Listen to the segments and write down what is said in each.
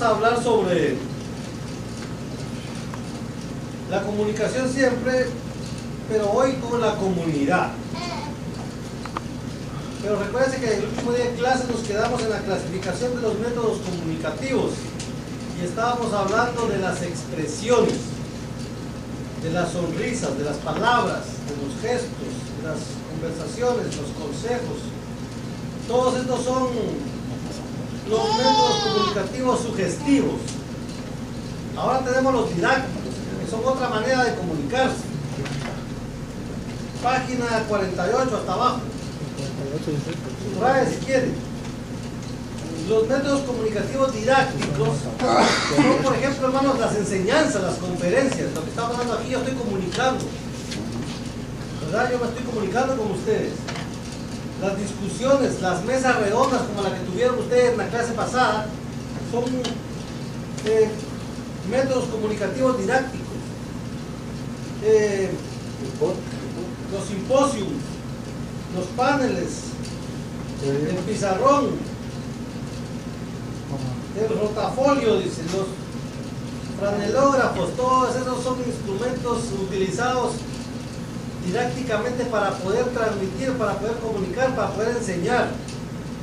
vamos a hablar sobre la comunicación siempre, pero hoy con la comunidad. Pero recuérdense que el último día de clase nos quedamos en la clasificación de los métodos comunicativos y estábamos hablando de las expresiones, de las sonrisas, de las palabras, de los gestos, de las conversaciones, los consejos. Todos estos son los métodos comunicativos sugestivos. Ahora tenemos los didácticos, que son otra manera de comunicarse. Página 48 hasta abajo. Subraye si quieren. Los métodos comunicativos didácticos son, por ejemplo, hermanos, las enseñanzas, las conferencias. Lo que estamos hablando aquí, yo estoy comunicando, ¿verdad? Yo me estoy comunicando con ustedes. Las discusiones, las mesas redondas como la que tuvieron ustedes en la clase pasada, son métodos comunicativos didácticos. Los simposios, los paneles, el pizarrón, el rotafolio, dicen, los franelógrafos, todos esos son instrumentos utilizados didácticamente para poder transmitir, para poder comunicar, para poder enseñar.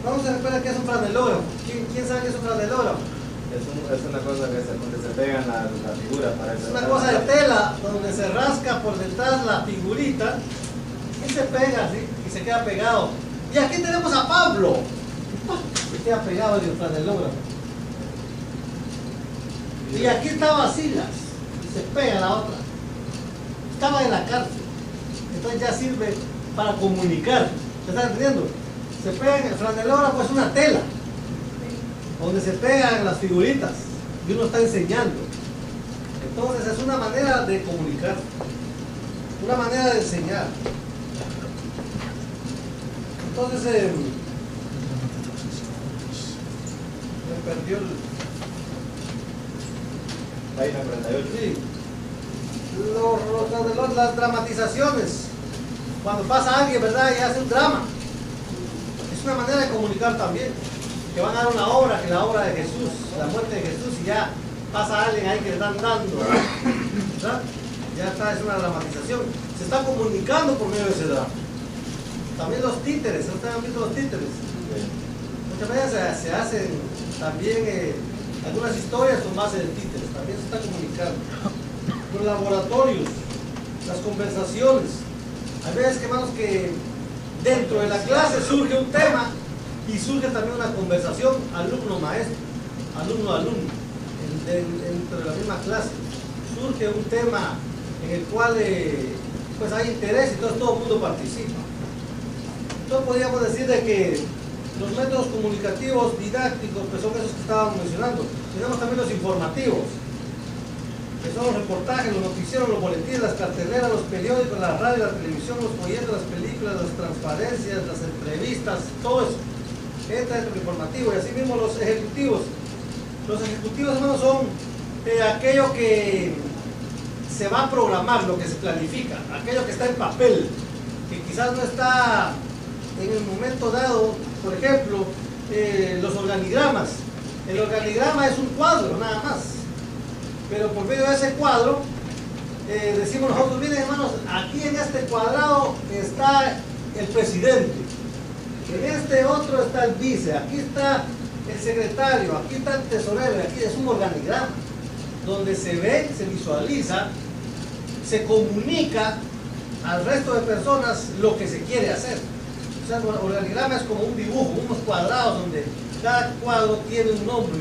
Vamos a ver qué es un franelógrafo. ¿Quién sabe qué es un franelógrafo? Es una cosa donde se pegan las figuras. Es una cosa de tela donde se rasca por detrás la figurita y se pega, ¿sí? Y se queda pegado. Y aquí tenemos a Pablo. Se queda pegado en el franelógrafo. Y aquí estaba Silas y se pega la otra. Estaba en la cárcel. Entonces ya sirve para comunicar. ¿Se está entendiendo? Se pega en el franelógrafo, es una tela donde se pegan las figuritas y uno está enseñando. Entonces es una manera de comunicar, una manera de enseñar. Entonces me perdió el... Página 48. Sí. Las dramatizaciones, cuando pasa alguien, ¿verdad? Y hace un drama, es una manera de comunicar también. Que van a dar una obra, que la obra de Jesús, la muerte de Jesús, y ya pasa alguien ahí que le están dando, ¿verdad? Ya está, es una dramatización. Se está comunicando por medio de ese drama. También los títeres, ¿ustedes han visto los títeres? Muchas veces se hacen también algunas historias con base de títeres, también se está comunicando. Los laboratorios, las conversaciones. Hay veces, hermanos, que dentro de la clase surge un tema y surge también una conversación alumno-maestro, alumno-alumno, entre la misma clase. Surge un tema en el cual pues hay interés y entonces todo el mundo participa. Entonces podríamos decir de que los métodos comunicativos didácticos pues son esos que estábamos mencionando. Tenemos también los informativos, que son los reportajes, los noticieros, los boletines, las carteleras, los periódicos, la radio, la televisión, los folletos, las películas, las transparencias, las entrevistas, todo eso entra dentro del informativo. Y así mismo los ejecutivos. Los ejecutivos, hermanos, son aquello que se va a programar, lo que se planifica, aquello que está en papel, que quizás no está en el momento dado. Por ejemplo, los organigramas. El organigrama es un cuadro, nada más. Pero por medio de ese cuadro, decimos nosotros, miren hermanos, aquí en este cuadrado está el presidente, en este otro está el vice, aquí está el secretario, aquí está el tesorero, y aquí es un organigrama, donde se ve, se visualiza, se comunica al resto de personas lo que se quiere hacer. O sea, el organigrama es como un dibujo, unos cuadrados donde cada cuadro tiene un nombre.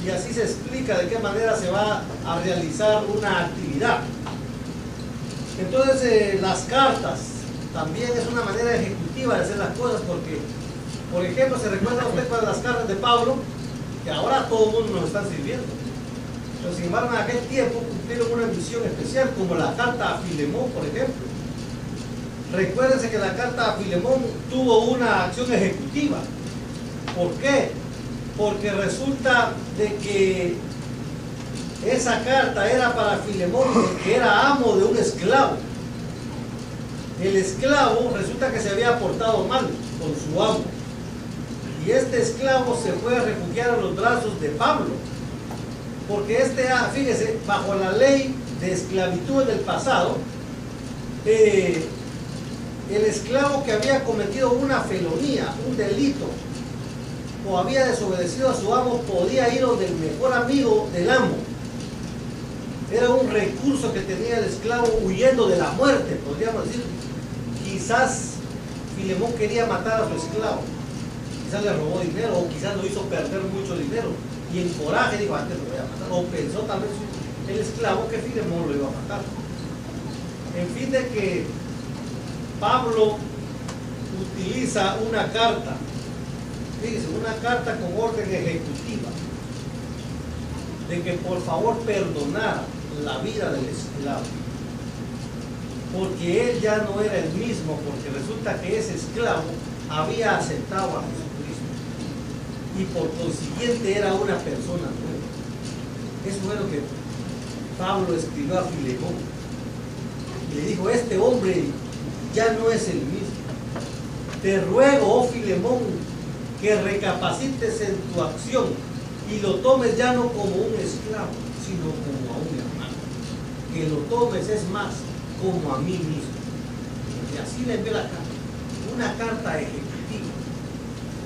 Y así se explica de qué manera se va a realizar una actividad. Entonces, las cartas también es una manera ejecutiva de hacer las cosas, porque, por ejemplo, se recuerda usted con las cartas de Pablo, que ahora todo el mundo nos están sirviendo. Pero sin embargo, en aquel tiempo cumplieron una misión especial, como la carta a Filemón, por ejemplo. Recuérdense que la carta a Filemón tuvo una acción ejecutiva. ¿Por qué? Porque resulta de que esa carta era para Filemón, que era amo de un esclavo. El esclavo resulta que se había portado mal con su amo, y este esclavo se fue a refugiar a los brazos de Pablo. Porque fíjese, bajo la ley de esclavitud del pasado, el esclavo que había cometido una felonía, un delito, o había desobedecido a su amo, podía ir donde el mejor amigo del amo. Era un recurso que tenía el esclavo huyendo de la muerte, podríamos decir. Quizás Filemón quería matar a su esclavo, quizás le robó dinero, o quizás lo hizo perder mucho dinero, y en coraje dijo, antes lo voy a matar, o pensó tal vez el esclavo que Filemón lo iba a matar. En fin de que Pablo utiliza una carta, fíjese, una carta con orden ejecutiva, de que por favor perdonara la vida del esclavo, porque él ya no era el mismo, porque resulta que ese esclavo había aceptado a Jesucristo y por consiguiente era una persona nueva. Eso fue lo que Pablo escribió a Filemón y le dijo: este hombre ya no es el mismo. Te ruego, oh Filemón, que recapacites en tu acción y lo tomes ya no como un esclavo, sino como a un hermano. Que lo tomes, es más, como a mí mismo. Y así le envió la carta, una carta ejecutiva,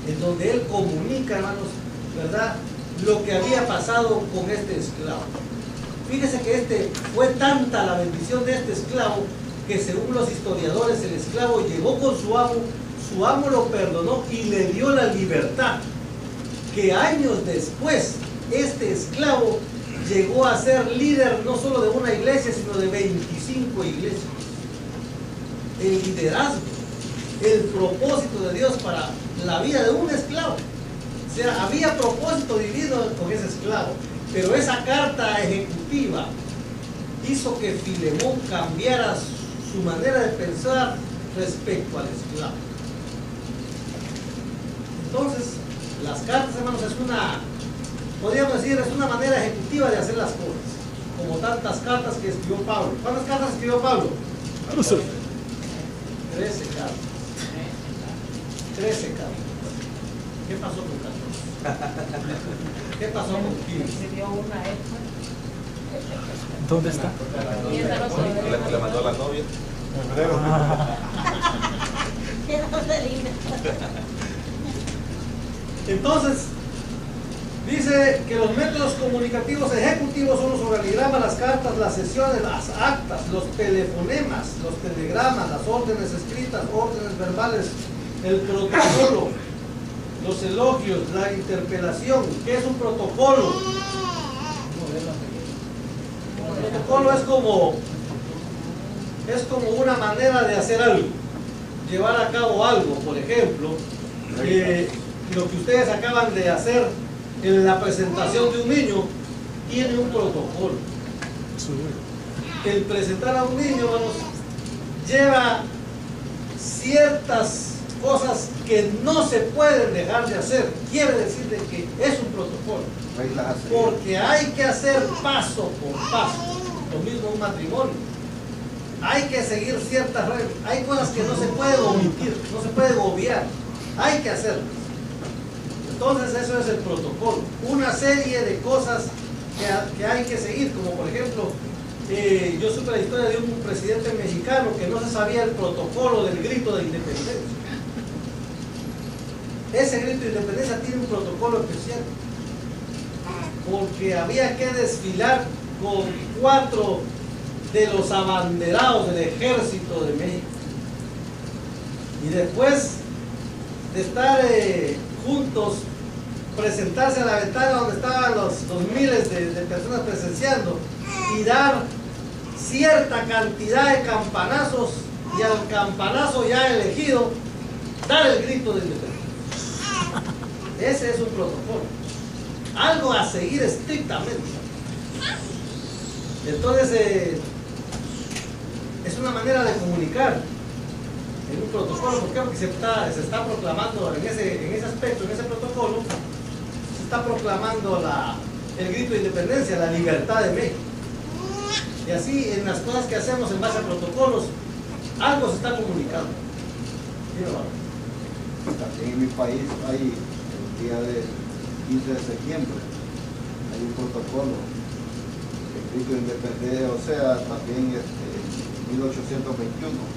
en donde él comunica, hermanos, ¿verdad?, lo que había pasado con este esclavo. Fíjese que fue tanta la bendición de este esclavo que, según los historiadores, el esclavo llegó con su amo lo perdonó y le dio la libertad, que años después este esclavo llegó a ser líder no solo de una iglesia, sino de 25 iglesias. El liderazgo, el propósito de Dios para la vida de un esclavo. O sea, había propósito divino con ese esclavo, pero esa carta ejecutiva hizo que Filemón cambiara su manera de pensar respecto al esclavo. Entonces, las cartas, hermanos, podríamos decir, es una manera ejecutiva de hacer las cosas, como tantas cartas que escribió Pablo. ¿Cuántas cartas escribió Pablo? 13 cartas. 13 cartas. ¿Qué pasó con 14? ¿Qué pasó con 15? Escribió una extra. ¿Dónde está? Le mandó a la novia. Entonces, dice que los métodos comunicativos ejecutivos son los organigramas, las cartas, las sesiones, las actas, los telefonemas, los telegramas, las órdenes escritas, órdenes verbales, el protocolo, los elogios, la interpelación. ¿Qué es un protocolo? El protocolo es como una manera de hacer algo, llevar a cabo algo. Por ejemplo, lo que ustedes acaban de hacer en la presentación de un niño tiene un protocolo. El presentar a un niño, hermanos, lleva ciertas cosas que no se pueden dejar de hacer. Quiere decir de que es un protocolo, porque hay que hacer paso por paso. Lo mismo un matrimonio, hay que seguir ciertas reglas. Hay cosas que no se pueden omitir, no se pueden obviar, hay que hacerlas. Entonces eso es el protocolo, una serie de cosas que hay que seguir, como por ejemplo, yo supe la historia de un presidente mexicano que no se sabía el protocolo del grito de independencia. Ese grito de independencia tiene un protocolo especial, porque había que desfilar con 4 de los abanderados del ejército de México, y después de estar juntos, presentarse a la ventana donde estaban los miles de personas presenciando y dar cierta cantidad de campanazos, y al campanazo ya elegido dar el grito de independencia. Ese es un protocolo, algo a seguir estrictamente. Entonces es una manera de comunicar en un protocolo. ¿Por qué? Porque se está proclamando en ese aspecto, en ese protocolo, se está proclamando el grito de independencia, la libertad de México. Y así, en las cosas que hacemos en base a protocolos, algo se está comunicando. En mi país hay el día del 15 de septiembre, hay un protocolo. El grito de independencia, o sea, también 1821.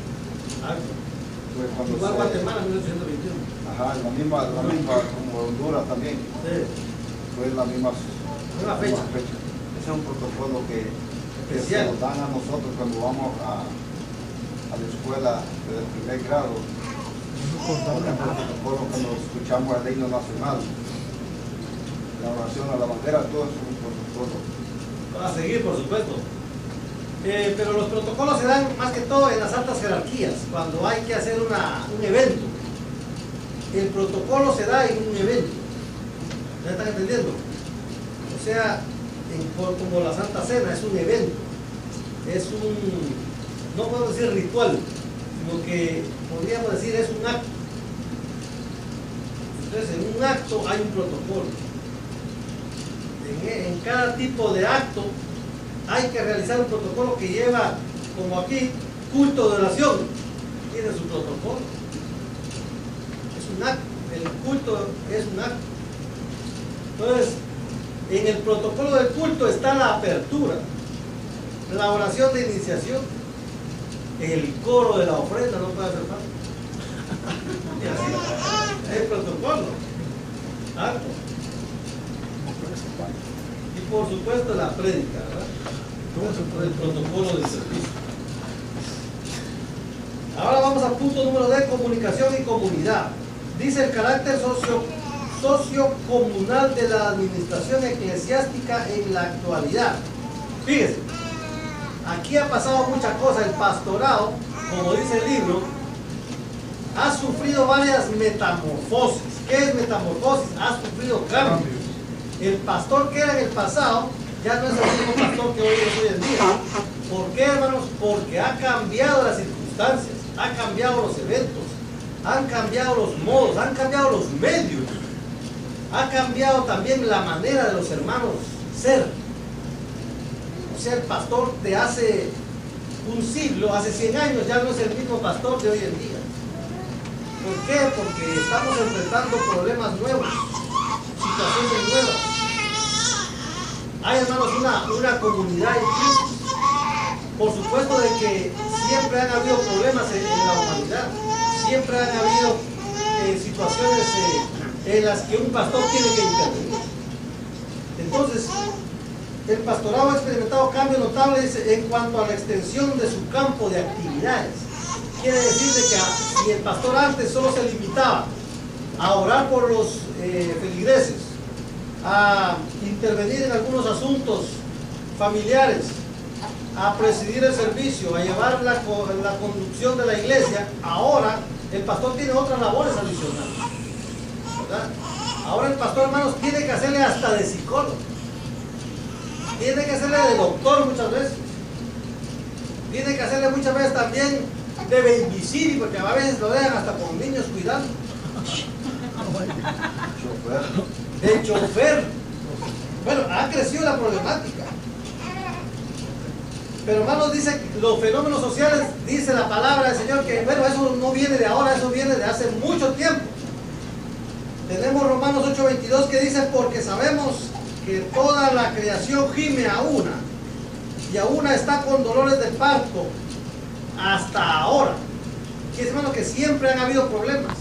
Fue cuando Igual Guatemala, 1821. Ajá, la misma como Honduras también. Sí. Fue la misma fecha. Ese es un protocolo que se nos dan a nosotros cuando vamos a la escuela del primer grado. El protocolo cuando escuchamos el himno nacional, la oración a la bandera, todo eso es un protocolo. A seguir, por supuesto. Pero los protocolos se dan más que todo en las altas jerarquías, cuando hay que hacer un evento. El protocolo se da en un evento. ¿Ya están entendiendo? O sea, como la Santa Cena es un evento, es no podemos decir ritual, sino que podríamos decir es un acto. Entonces, en un acto hay un protocolo. En cada tipo de acto hay que realizar un protocolo que lleva, como aquí, culto de oración. Tiene su protocolo. Es un acto. El culto es un acto. Entonces, en el protocolo del culto está la apertura, la oración de iniciación, el coro de la ofrenda, no puede hacer falta. Y así, el protocolo. Acto. Y por supuesto la prédica, ¿verdad? El protocolo del servicio. Ahora vamos al punto número D, comunicación y comunidad. Dice el carácter sociocomunal de la administración eclesiástica en la actualidad. Fíjense, aquí ha pasado mucha cosa. El pastorado, como dice el libro, ha sufrido varias metamorfosis. ¿Qué es metamorfosis? Ha sufrido cambios. El pastor que era en el pasado ya no es el mismo pastor que hoy es hoy en día. ¿Por qué, hermanos? Porque ha cambiado las circunstancias, ha cambiado los eventos, han cambiado los modos, han cambiado los medios, ha cambiado también la manera de los hermanos ser. O sea, el pastor de hace un siglo, hace 100 años, ya no es el mismo pastor de hoy en día. ¿Por qué? Porque estamos enfrentando problemas nuevos, situaciones nuevas. Hay, hermanos, una comunidad en Cristo. Por supuesto de que siempre han habido problemas en la humanidad, siempre han habido situaciones en las que un pastor tiene que intervenir. Entonces, el pastorado ha experimentado cambios notables en cuanto a la extensión de su campo de actividades. Quiere decir de que si el pastor antes solo se limitaba a orar por los feligreses, a intervenir en algunos asuntos familiares, a presidir el servicio, a llevar la conducción de la iglesia, ahora el pastor tiene otras labores adicionales, ¿verdad? Ahora el pastor, hermanos, tiene que hacerle hasta de psicólogo, tiene que hacerle de doctor muchas veces, tiene que hacerle muchas veces también de babysitter, porque a veces lo dejan hasta con niños cuidando, de chofer. Bueno, ha crecido la problemática. Pero, hermanos, dice los fenómenos sociales, dice la palabra del Señor que, bueno, eso no viene de ahora, eso viene de hace mucho tiempo. Tenemos Romanos 8:22 que dice: porque sabemos que toda la creación gime a una, y a una está con dolores de parto hasta ahora. Quiere decir, hermanos, que siempre han habido problemas.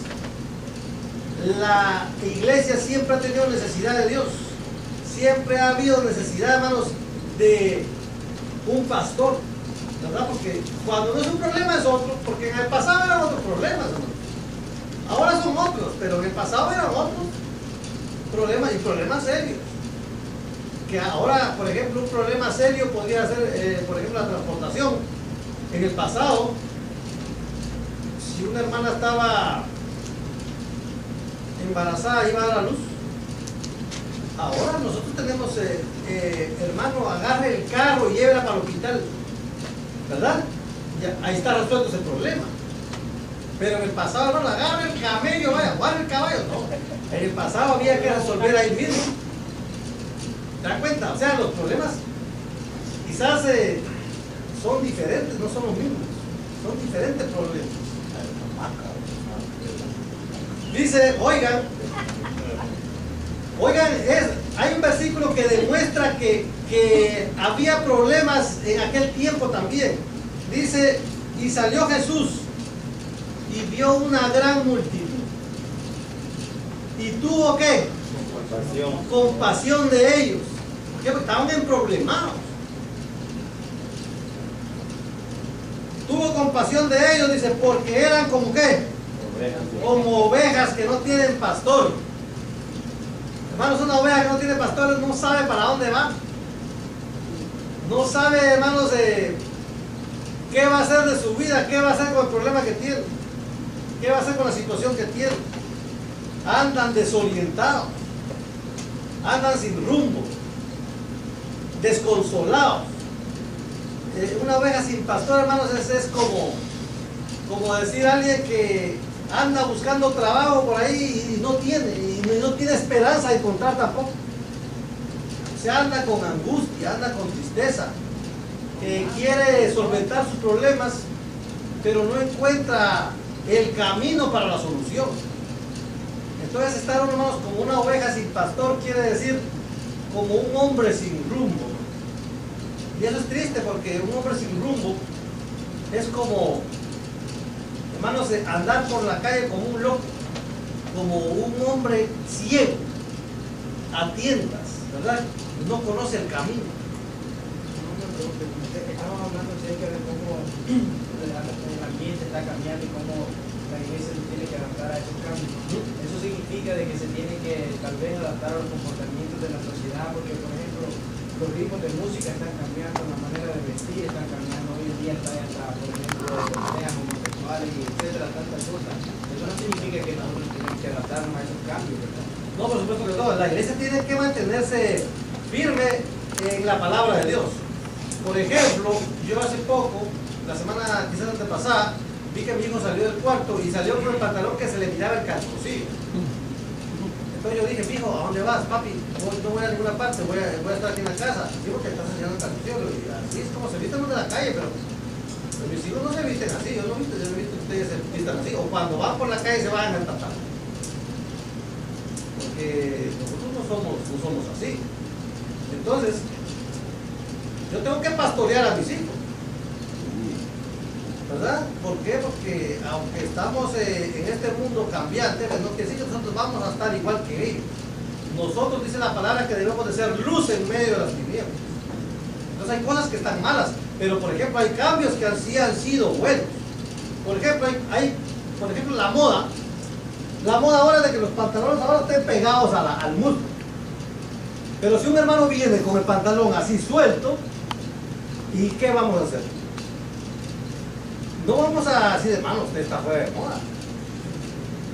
La iglesia siempre ha tenido necesidad de Dios. Siempre ha habido necesidad, hermanos, de un pastor, ¿verdad? Porque cuando no es un problema es otro, porque en el pasado eran otros problemas, hermanos. Ahora son otros, pero en el pasado eran otros problemas, y problemas serios. Que ahora, por ejemplo, un problema serio podría ser, por ejemplo, la transportación. En el pasado, si una hermana estaba embarazada, iba a dar a luz. Ahora nosotros tenemos, hermano, agarre el carro y llévela para el hospital, ¿verdad? Ya, ahí está resuelto ese problema. Pero en el pasado, hermano, agarre el camello, vaya, guarde el caballo. No, en el pasado había que resolver ahí mismo. ¿Te das cuenta? O sea, los problemas quizás son diferentes, no son los mismos. Son diferentes problemas. Dice, oigan, hay un versículo que demuestra que había problemas en aquel tiempo también. Dice, y salió Jesús y vio una gran multitud. ¿Y tuvo qué? Compasión de ellos. ¿Por qué? Porque estaban emproblemados. Tuvo compasión de ellos, dice, porque eran como qué? Como ovejas que no tienen pastor. Hermanos, una oveja que no tiene pastor no sabe para dónde va. No sabe, hermanos, de qué va a hacer de su vida, qué va a hacer con el problema que tiene, qué va a hacer con la situación que tiene. Andan desorientados, andan sin rumbo, desconsolados. Una oveja sin pastor, hermanos, es como decir a alguien que anda buscando trabajo por ahí y no tiene esperanza de encontrar tampoco. Se anda con angustia, anda con tristeza, quiere solventar sus problemas, pero no encuentra el camino para la solución. Entonces estar, hermanos, como una oveja sin pastor quiere decir como un hombre sin rumbo. Y eso es triste, porque un hombre sin rumbo es como, hermanos, andar por la calle como un loco, como un hombre ciego, a tiendas, ¿verdad? No conoce el camino. Estamos hablando acerca de cómo el ambiente está cambiando y cómo la iglesia se tiene que adaptar a esos cambios. Eso significa de que se tiene que tal vez adaptar a los comportamientos de la sociedad, porque por ejemplo los ritmos de música están cambiando, la manera de vestir están cambiando. Hoy en día está hasta, por ejemplo, parejas homosexuales y etcétera, tantas cosas. Eso no significa que nosotros tenemos que adaptarnos a esos cambios, ¿verdad? No, por supuesto que no. La iglesia tiene que mantenerse firme en la palabra de Dios. Por ejemplo, yo hace poco, la semana quizás antepasada, vi que mi hijo salió del cuarto y salió con el pantalón que se le miraba el calzoncillo. Entonces yo dije, mijo, ¿a dónde vas, papi? No voy a ninguna parte, voy a estar aquí en la casa. Digo que estás enseñando el calzoncillo. Y así es como se visten uno de la calle, pero mis hijos no se visten así. Yo no he visto que ustedes se vistan así. O cuando van por la calle se van a tratar. Porque nosotros no somos así. Entonces, yo tengo que pastorear a mis hijos, ¿verdad? ¿Por qué? Porque aunque estamos en este mundo cambiante, pues no quiere decir que nosotros vamos a estar igual que ellos. Nosotros, dice la palabra, que debemos de ser luz en medio de las tinieblas. Entonces hay cosas que están malas, pero por ejemplo hay cambios que sí han sido buenos. Por ejemplo, por ejemplo la moda ahora de que los pantalones ahora estén pegados al muslo. Pero si un hermano viene con el pantalón así suelto, ¿y qué vamos a hacer? No vamos a decir, hermano, usted está fuera de moda,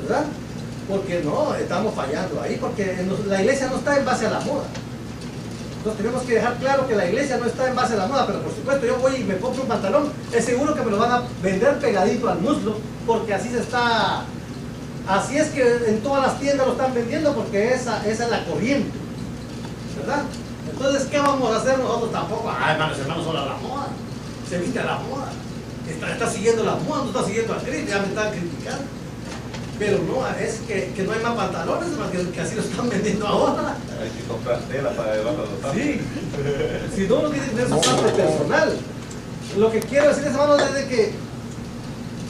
¿verdad? Porque no, estamos fallando ahí, porque la iglesia no está en base a la moda. Entonces tenemos que dejar claro que la iglesia no está en base a la moda, pero por supuesto yo voy y me compro un pantalón, es seguro que me lo van a vender pegadito al muslo, porque así es que en todas las tiendas lo están vendiendo, porque esa es la corriente, ¿verdad? Entonces, ¿qué vamos a hacer nosotros tampoco? Hermanos, solo a la moda, se viste a la moda, está siguiendo la moda, no está siguiendo a Cristo, ya me están criticando. Pero no, es que no hay más pantalones, que así lo están vendiendo ahora. Hay que comprar tela para debajo de los zapatos. Sí, si no, no tiene que tener su parte personal. Lo que quiero decir, hermanos, es de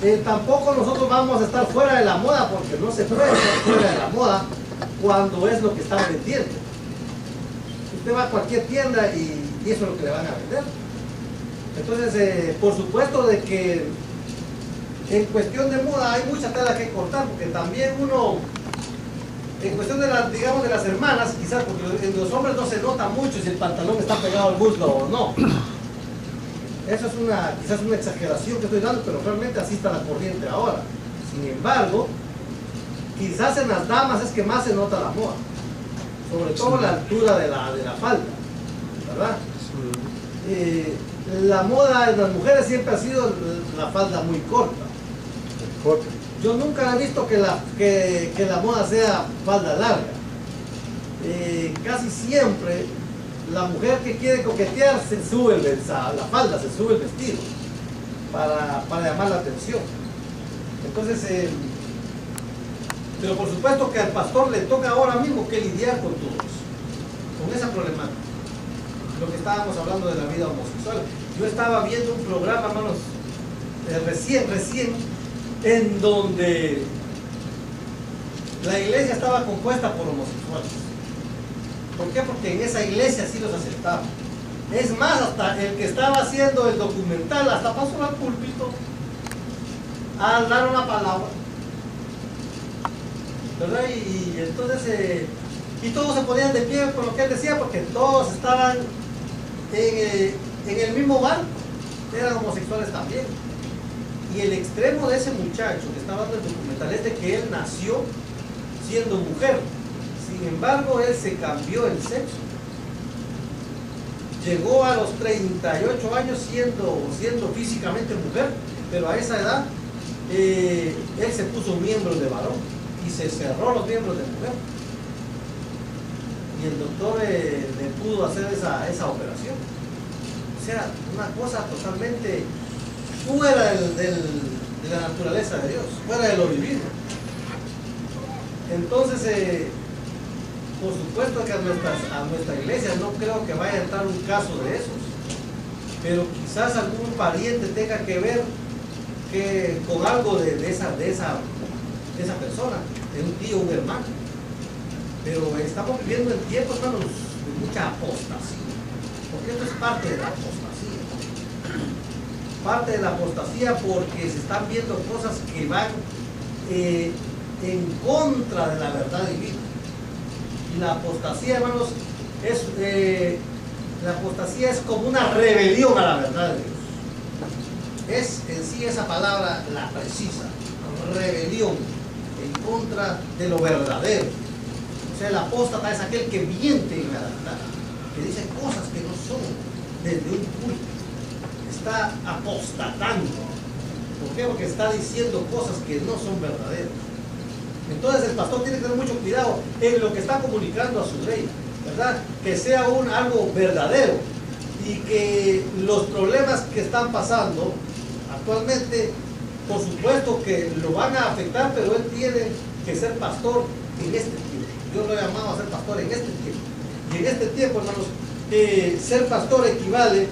que tampoco nosotros vamos a estar fuera de la moda, porque no se puede estar fuera de la moda cuando es lo que están vendiendo. Usted va a cualquier tienda y eso es lo que le van a vender. Entonces, por supuesto de que en cuestión de moda hay mucha tela que cortar, porque también uno, en cuestión de digamos de las hermanas, quizás porque en los hombres no se nota mucho si el pantalón está pegado al muslo o no. Eso es quizás una exageración que estoy dando, pero realmente así está la corriente ahora. Sin embargo, quizás en las damas es que más se nota la moda, sobre todo la altura de la falda, ¿verdad? La moda en las mujeres siempre ha sido la falda muy corta. Yo nunca he visto que la moda sea falda larga. Casi siempre la mujer que quiere coquetear se sube la falda, se sube el vestido para llamar la atención. Entonces, pero por supuesto que al pastor le toca ahora mismo que lidiar con todo eso. con esa problemática. Lo que estábamos hablando de la vida homosexual. Yo estaba viendo un programa, hermanos, recién, en donde la iglesia estaba compuesta por homosexuales. ¿Por qué? Porque en esa iglesia sí los aceptaban. Es más, hasta el que estaba haciendo el documental, hasta pasó al púlpito a dar una palabra, ¿verdad? Y entonces, y todos se ponían de pie con lo que él decía, porque todos estaban en el mismo barco, eran homosexuales también. Y el extremo de ese muchacho que estaba dando el documental es de que él nació siendo mujer, sin embargo él se cambió el sexo. Llegó a los 38 años siendo físicamente mujer, pero a esa edad él se puso miembros de varón y se cerró los miembros de mujer. Y el doctor le pudo hacer esa operación. O sea, una cosa totalmente fuera de la naturaleza de Dios, fuera de lo vivido. Entonces, por supuesto que a nuestra iglesia no creo que vaya a entrar un caso de esos, pero quizás algún pariente tenga que ver con algo de esa persona, de un tío, un hermano. Pero estamos viviendo en tiempos, hermanos, de mucha apostasía, porque esto es parte de la apostasía. Parte de la apostasía porque se están viendo cosas que van en contra de la verdad divina. Y la apostasía, hermanos, la apostasía es como una rebelión a la verdad de Dios. Es en sí esa palabra la precisa, rebelión en contra de lo verdadero. O sea, el apóstata es aquel que miente en la verdad, que dice cosas que no son desde un culto. Está apostatando. ¿Por qué? Porque está diciendo cosas que no son verdaderas. Entonces el pastor tiene que tener mucho cuidado en lo que está comunicando a su reina, ¿verdad? Que sea algo verdadero y que los problemas que están pasando actualmente, por supuesto que lo van a afectar, pero él tiene que ser pastor en este tiempo. Dios lo ha llamado a ser pastor en este tiempo. Y en este tiempo, hermanos, ser pastor equivale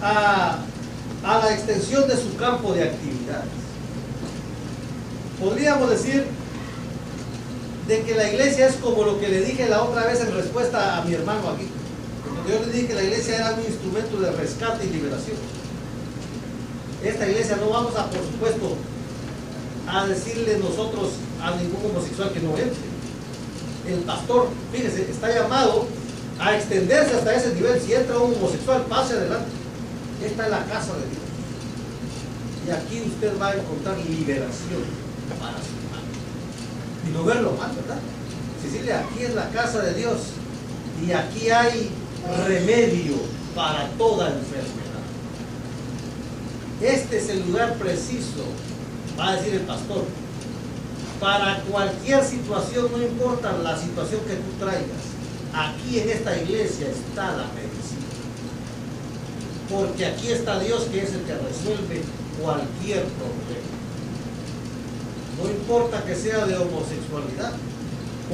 a la extensión de su campo de actividades. Podríamos decir de que la iglesia es como lo que le dije la otra vez en respuesta a mi hermano aquí. Cuando yo le dije que la iglesia era un instrumento de rescate y liberación. Esta iglesia no vamos a, por supuesto, a decirle nosotros a ningún homosexual que no entre. El pastor, fíjese, está llamado a extenderse hasta ese nivel. Si entra un homosexual, pase adelante. Esta es la casa de Dios. Y aquí usted va a encontrar liberación para su alma. Y no verlo mal, ¿verdad? Decirle, aquí es la casa de Dios y aquí hay remedio para toda enfermedad. Este es el lugar preciso, va a decir el pastor, para cualquier situación, no importa la situación que tú traigas. Aquí en esta iglesia está la medicina. Porque aquí está Dios, que es el que resuelve cualquier problema. No importa que sea de homosexualidad,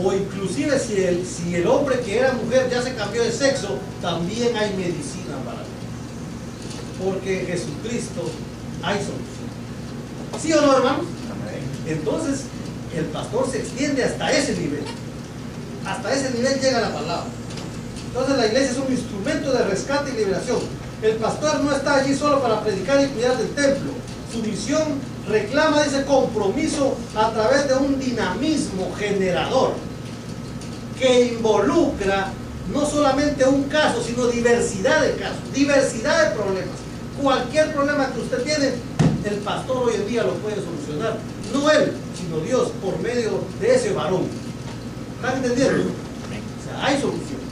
o inclusive si el hombre que era mujer ya se cambió de sexo, también hay medicina para él. Porque en Jesucristo hay solución. ¿Sí o no, hermanos? Entonces, el pastor se extiende hasta ese nivel. Hasta ese nivel llega la palabra. Entonces la iglesia es un instrumento de rescate y liberación. El pastor no está allí solo para predicar y cuidar del templo. Su misión reclama ese compromiso a través de un dinamismo generador que involucra no solamente un caso, sino diversidad de casos, diversidad de problemas. Cualquier problema que usted tiene, el pastor hoy en día lo puede solucionar. No él, sino Dios, por medio de ese varón. ¿Están entendiendo? O sea, hay solución.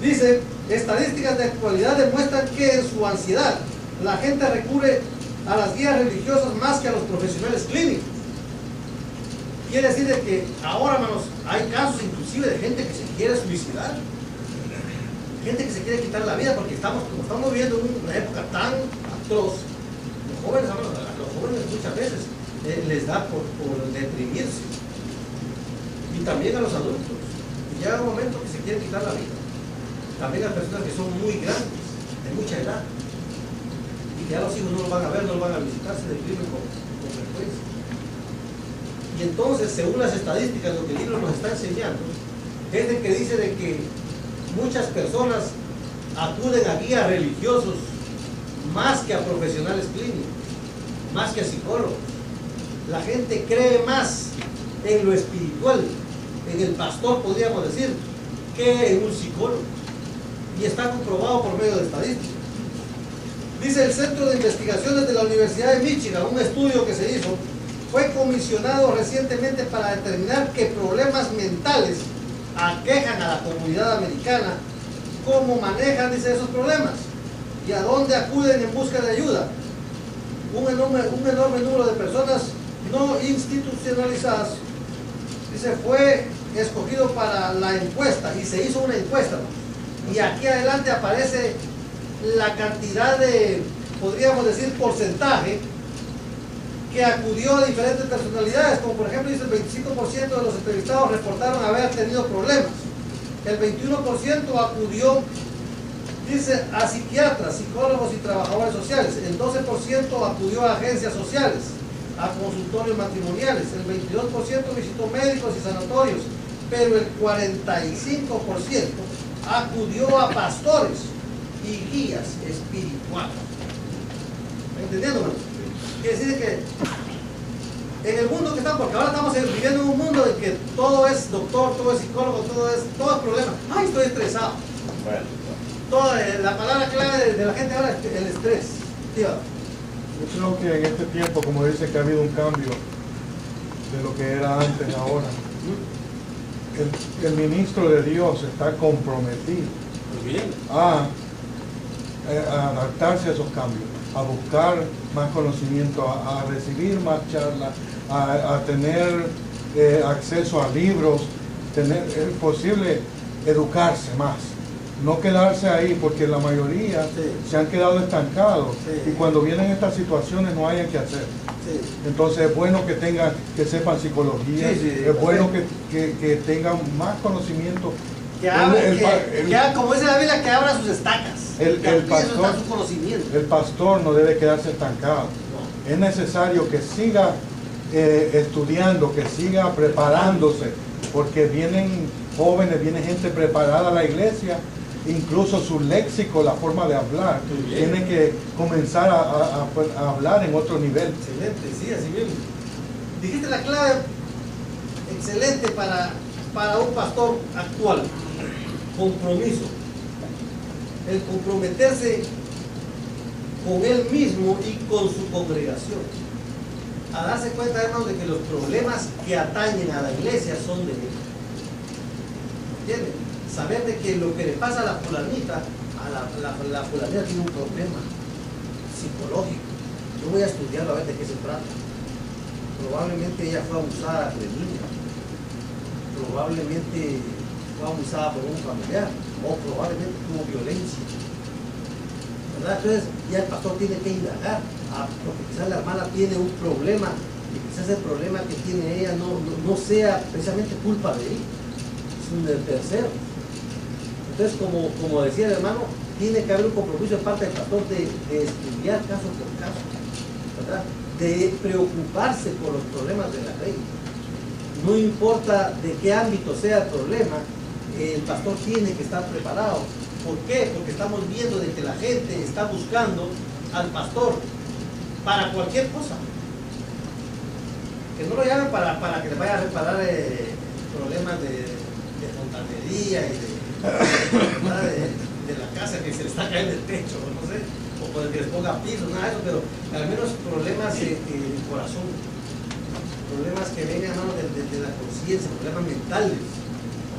Dice, estadísticas de actualidad demuestran que en su ansiedad la gente recurre a las guías religiosas más que a los profesionales clínicos. Quiere decir de que ahora, hermanos, hay casos inclusive de gente que se quiere suicidar, gente que se quiere quitar la vida porque como estamos viviendo una época tan atroz. Los jóvenes, hermanos, a los jóvenes muchas veces les da por deprimirse, y también a los adultos. Y llega un momento que se quieren quitar la vida. También las personas que son muy grandes, de mucha edad, y que ya los hijos no los van a ver, no los van a visitar, se deprimen con frecuencia. Y entonces, según las estadísticas, lo que el libro nos está enseñando, es de que dice de que muchas personas acuden a guías religiosos más que a profesionales clínicos, más que a psicólogos. La gente cree más en lo espiritual, en el pastor, podríamos decir, que en un psicólogo. Y está comprobado por medio de estadísticas. Dice el Centro de Investigaciones de la Universidad de Michigan, un estudio que se hizo, fue comisionado recientemente para determinar qué problemas mentales aquejan a la comunidad americana, cómo manejan, dice, esos problemas y a dónde acuden en busca de ayuda. Un enorme número de personas no institucionalizadas, dice, fue escogido para la encuesta y se hizo una encuesta, ¿no? Y aquí adelante aparece la cantidad de, podríamos decir, porcentaje que acudió a diferentes personalidades, como por ejemplo dice el 25% de los entrevistados reportaron haber tenido problemas, el 21% acudió, dice, a psiquiatras, psicólogos y trabajadores sociales, el 12% acudió a agencias sociales, a consultorios matrimoniales, el 22% visitó médicos y sanatorios, pero el 45% acudió a pastores y guías espirituales. ¿Me entendiendo, hermanos? Quiere decir que en el mundo que estamos, porque ahora estamos viviendo en un mundo en que todo es doctor, todo es psicólogo, todo es problema. Ay, estoy estresado. Bueno, la palabra clave de la gente ahora es el estrés. Tío. Yo creo que en este tiempo, como dice, que ha habido un cambio de lo que era antes a ahora. El ministro de Dios está comprometido a adaptarse a esos cambios, a buscar más conocimiento, a recibir más charlas, a tener acceso a libros, es posible educarse más, no quedarse ahí, porque la mayoría se han quedado estancados y cuando vienen estas situaciones no hay qué hacer. Entonces es bueno que sepan psicología, es bueno que tengan más conocimiento. Como dice la Biblia, que abra sus estacas. El pastor no debe quedarse estancado. No. Es necesario que siga estudiando, que siga preparándose, porque vienen jóvenes, viene gente preparada a la iglesia, incluso su léxico, la forma de hablar, tiene que comenzar a hablar en otro nivel. Excelente, sí, así mismo. Dijiste la clave excelente para un pastor actual: compromiso. El comprometerse con él mismo y con su congregación, a darse cuenta, hermanos, de que los problemas que atañen a la iglesia son de él. ¿Entienden? Saber de que lo que le pasa a la fulanita, la fulanita tiene un problema psicológico. Yo voy a estudiarlo a ver de qué se trata. Probablemente ella fue abusada de niña, probablemente fue abusada por un familiar, o probablemente tuvo violencia, ¿verdad? Entonces ya el pastor tiene que indagar, porque quizás la hermana tiene un problema y quizás el problema que tiene ella no sea precisamente culpa de él, es un tercero. Entonces, como decía el hermano, tiene que haber un compromiso de parte del pastor de estudiar caso por caso, ¿verdad? De preocuparse por los problemas de la ley. No importa de qué ámbito sea el problema, el pastor tiene que estar preparado. ¿Por qué? Porque estamos viendo de que la gente está buscando al pastor para cualquier cosa. Que no lo llamen para que le vaya a reparar problemas de fontanería y de la casa que se le está cayendo el techo, no sé, o por el que les ponga piso, nada de eso, pero al menos problemas del corazón, problemas que vengan, hermano, de la conciencia, problemas mentales.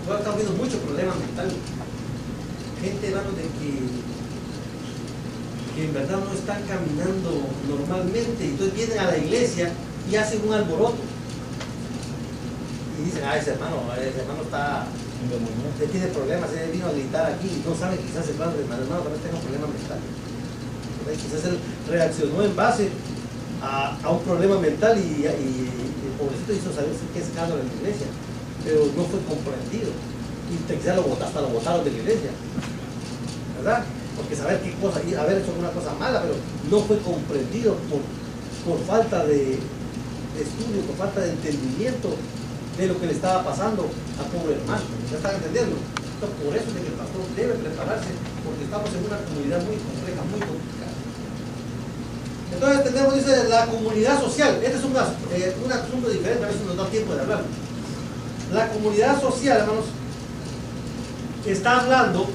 Ahora estamos viendo muchos problemas mentales. Gente, hermano, de que en verdad no están caminando normalmente, y entonces vienen a la iglesia y hacen un alboroto. Y dicen, ese hermano está... Usted tiene problemas, él vino a gritar aquí y no sabe, quizás el hermano también tenga un problema mental. Quizás él reaccionó en base a un problema mental y el pobrecito hizo saber qué escándalo en la iglesia, pero no fue comprendido. y quizá hasta lo botaron de la iglesia, ¿verdad? Porque saber qué cosa, y haber hecho una cosa mala, pero no fue comprendido por falta de estudio, por falta de entendimiento de lo que le estaba pasando al pobre hermano. ¿Ya están entendiendo? Entonces, por eso es que el pastor debe prepararse, porque estamos en una comunidad muy compleja, muy complicada. Entonces tenemos, dice, la comunidad social. Este es un asunto diferente, a veces nos da tiempo de hablar. La comunidad social, hermanos, está hablando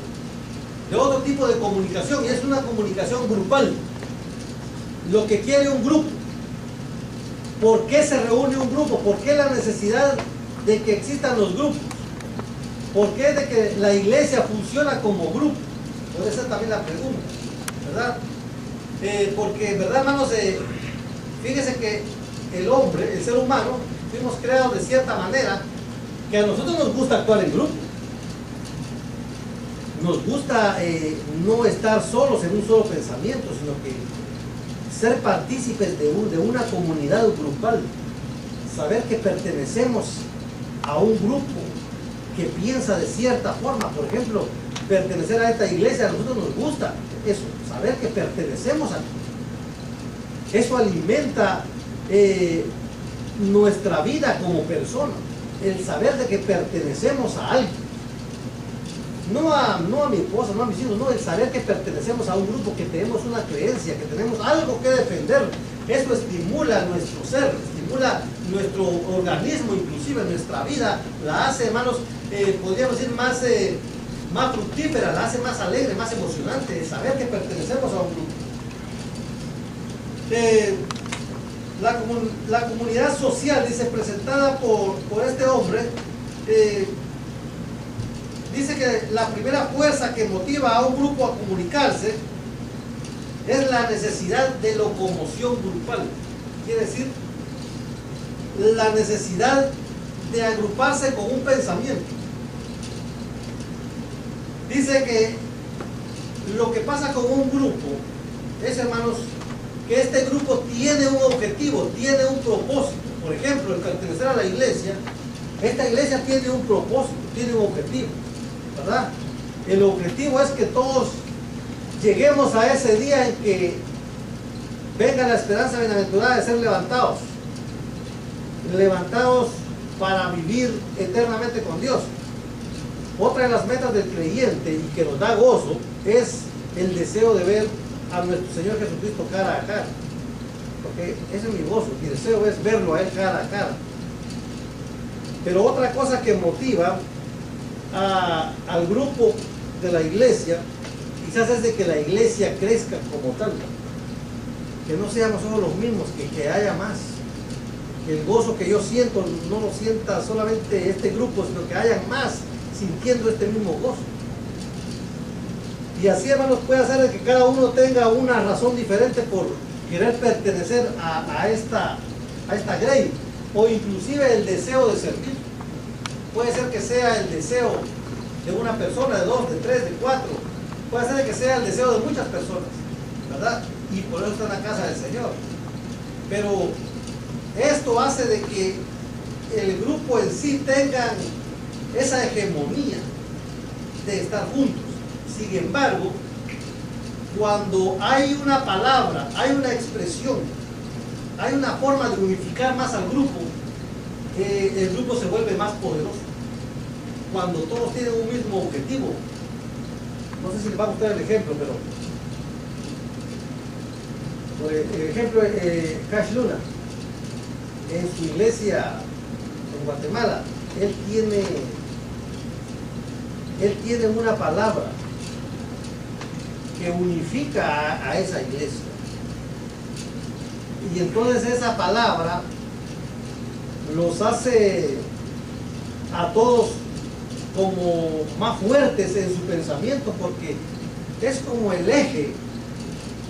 de otro tipo de comunicación, y es una comunicación grupal. Lo que quiere un grupo. ¿Por qué se reúne un grupo? ¿Por qué la necesidad de que existan los grupos? ¿Por qué de que la iglesia funciona como grupo? Puede ser también la pregunta, ¿verdad? Porque, ¿verdad, hermanos? Fíjense que el hombre, el ser humano, fuimos creados de cierta manera que a nosotros nos gusta actuar en grupo. Nos gusta no estar solos en un solo pensamiento, sino que ser partícipes de una comunidad grupal, saber que pertenecemos a un grupo que piensa de cierta forma. Por ejemplo, pertenecer a esta iglesia, a nosotros nos gusta eso, saber que pertenecemos a eso alimenta nuestra vida como persona, el saber de que pertenecemos a alguien. No a mi esposa, no a mis hijos, no, el saber que pertenecemos a un grupo, que tenemos una creencia, que tenemos algo que defender. Eso estimula nuestro ser, estimula nuestro organismo, inclusive nuestra vida, la hace, hermanos, podríamos decir, más fructífera, la hace más alegre, más emocionante, saber que pertenecemos a un grupo. La comunidad social, dice, presentada por este hombre, dice que la primera fuerza que motiva a un grupo a comunicarse es la necesidad de locomoción grupal. Quiere decir, la necesidad de agruparse con un pensamiento. Dice que lo que pasa con un grupo es, hermanos, que este grupo tiene un objetivo, tiene un propósito. Por ejemplo, el pertenecer a la iglesia, esta iglesia tiene un propósito, tiene un objetivo, ¿verdad? El objetivo es que todos lleguemos a ese día en que venga la esperanza bienaventurada de ser levantados para vivir eternamente con Dios. Otra de las metas del creyente y que nos da gozo es el deseo de ver a nuestro Señor Jesucristo cara a cara, porque ese es mi gozo, mi deseo es verlo a Él cara a cara. Pero otra cosa que motiva al grupo de la iglesia, quizás es de que la iglesia crezca como tal, que no seamos solo los mismos, que haya más, que el gozo que yo siento no lo sienta solamente este grupo, sino que hayan más sintiendo este mismo gozo. Y así, hermanos, puede hacer que cada uno tenga una razón diferente por querer pertenecer a esta grey, o inclusive el deseo de servir. Puede ser que sea el deseo de una persona, de dos, de tres, de cuatro. Puede ser que sea el deseo de muchas personas, ¿verdad? Y por eso está en la casa del Señor. Pero esto hace de que el grupo en sí tenga esa hegemonía de estar juntos. Sin embargo, cuando hay una palabra, hay una expresión, hay una forma de unificar más al grupo, el grupo se vuelve más poderoso. Cuando todos tienen un mismo objetivo. No sé si les va a gustar el ejemplo, pero por ejemplo, Cash Luna, en su iglesia en Guatemala, él tiene una palabra que unifica a esa iglesia. Y entonces esa palabra los hace a todos como más fuertes en su pensamiento, porque es como el eje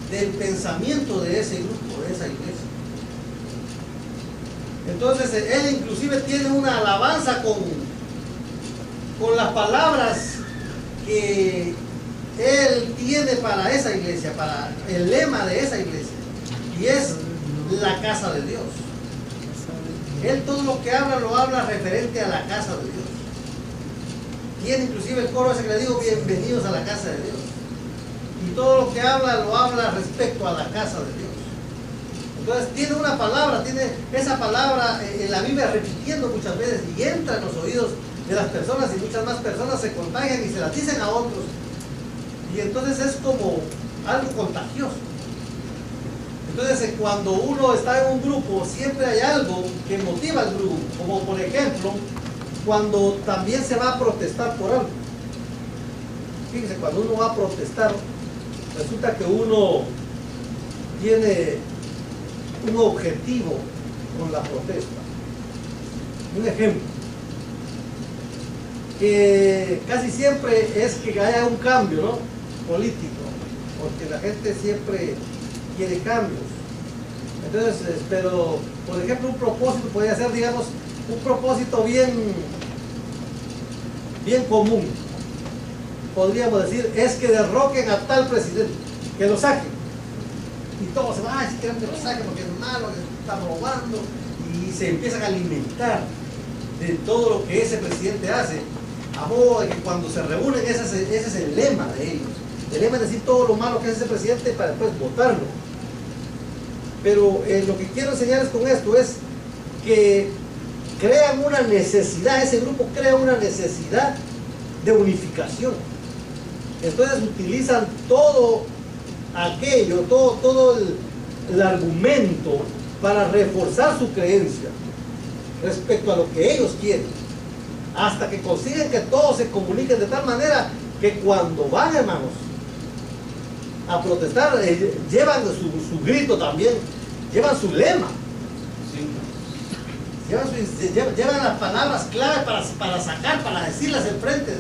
del pensamiento de ese grupo, de esa iglesia. Entonces él inclusive tiene una alabanza con las palabras que él tiene para esa iglesia, para el lema de esa iglesia, y es la casa de Dios. Él todo lo que habla lo habla referente a la casa de Dios. tiene inclusive el coro ese que le digo, bienvenidos a la casa de Dios. Y todo lo que habla, lo habla respecto a la casa de Dios. Entonces tiene una palabra, tiene esa palabra en la Biblia repitiendo muchas veces y entra en los oídos de las personas y muchas más personas se contagian y se las dicen a otros. Y entonces es como algo contagioso. Entonces cuando uno está en un grupo siempre hay algo que motiva al grupo, como por ejemplo cuando también se va a protestar por algo. Fíjense, cuando uno va a protestar resulta que uno tiene un objetivo con la protesta. Un ejemplo que casi siempre es que haya un cambio, ¿no?, político, porque la gente siempre quiere cambios. Entonces, pero por ejemplo un propósito podría ser, digamos, un propósito bien común, podríamos decir, es que derroquen a tal presidente, que lo saquen. Y todos se van, ay, si quieren que lo saquen porque es malo, que está robando, y se empiezan a alimentar de todo lo que ese presidente hace, a modo de que cuando se reúnen, ese es el lema de ellos. El lema es decir todo lo malo que hace ese presidente para después votarlo. Pero lo que quiero enseñarles con esto es que crean una necesidad, ese grupo crea una necesidad de unificación. Entonces utilizan todo aquello, todo el argumento para reforzar su creencia respecto a lo que ellos quieren, hasta que consiguen que todos se comuniquen de tal manera que cuando van, hermanos, a protestar, llevan su grito también, llevan su lema, llevan las palabras clave para sacar, para decirlas en frente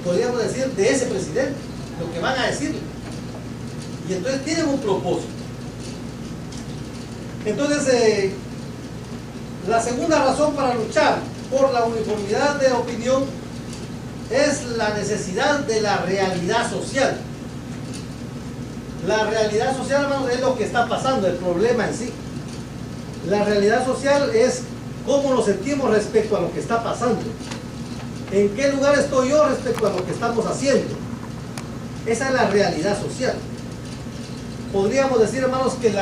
podríamos decir, de ese presidente, lo que van a decirle. Y entonces tienen un propósito. Entonces, la segunda razón para luchar por la uniformidad de opinión es la necesidad de la realidad social. La realidad social, hermanos, es lo que está pasando, el problema en sí. La realidad social es cómo nos sentimos respecto a lo que está pasando. ¿En qué lugar estoy yo respecto a lo que estamos haciendo? Esa es la realidad social. Podríamos decir, hermanos, que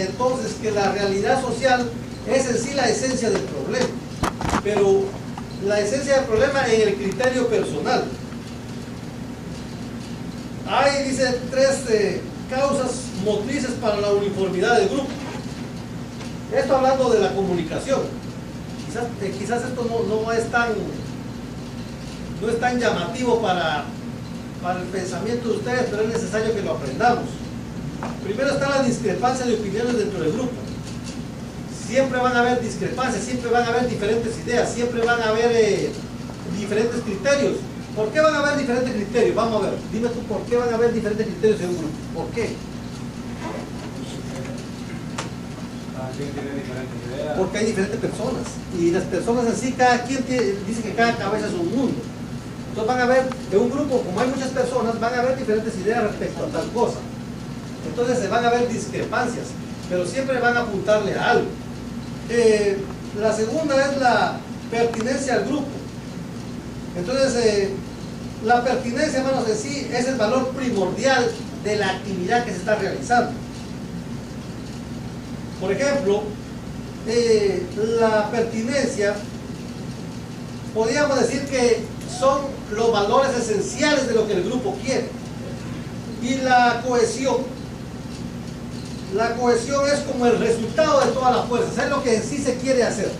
entonces que la realidad social es en sí la esencia del problema, pero la esencia del problema en el criterio personal. Hay, dice, tres causas motrices para la uniformidad del grupo. Esto hablando de la comunicación. Quizás esto no es tan llamativo para el pensamiento de ustedes, pero es necesario que lo aprendamos. Primero está la discrepancia de opiniones dentro del grupo. Siempre van a haber discrepancias, siempre van a haber diferentes ideas, siempre van a haber diferentes criterios. ¿Por qué van a haber diferentes criterios? Vamos a ver, dime tú, ¿por qué van a haber diferentes criterios en un grupo? ¿Por qué? Tiene diferentes ideas. Porque hay diferentes personas. Y las personas en sí, cada quien dice que cada cabeza es un mundo. Entonces van a haber, en un grupo, como hay muchas personas, van a haber diferentes ideas respecto a tal cosa. Entonces se van a haber discrepancias, pero siempre van a apuntarle a algo. La segunda es la pertinencia al grupo. Entonces, la pertinencia, hermanos, en sí es el valor primordial de la actividad que se está realizando. Por ejemplo, la pertinencia, podríamos decir que son los valores esenciales de lo que el grupo quiere. Y la cohesión. La cohesión es como el resultado de todas las fuerzas, es lo que en sí se quiere hacer.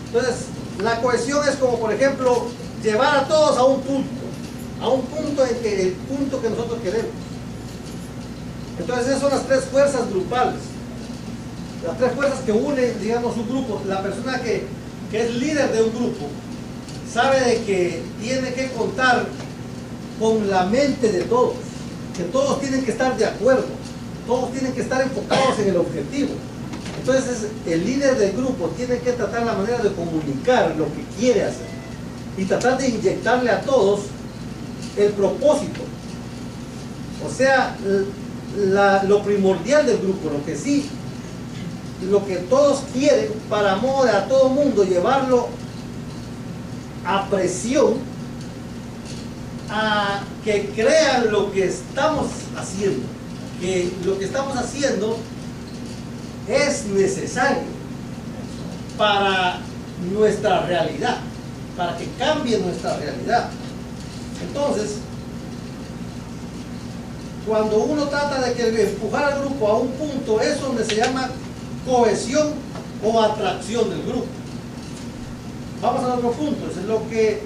Entonces, la cohesión es como, por ejemplo, llevar a todos a un punto en que el punto que nosotros queremos. Entonces, esas son las tres fuerzas grupales, las tres fuerzas que unen, digamos, un grupo. La persona que es líder de un grupo sabe de que tiene que contar con la mente de todos, que todos tienen que estar de acuerdo, todos tienen que estar enfocados en el objetivo. Entonces el líder del grupo tiene que tratar la manera de comunicar lo que quiere hacer y tratar de inyectarle a todos el propósito, o sea, lo primordial del grupo, lo que todos quieren, para modo de a todo mundo llevarlo a presión a que crean lo que estamos haciendo, que lo que estamos haciendo es necesario para nuestra realidad, para que cambie nuestra realidad. Entonces, cuando uno trata de que empujar al grupo a un punto, es donde se llama cohesión o atracción del grupo. Vamos a otro punto, es lo que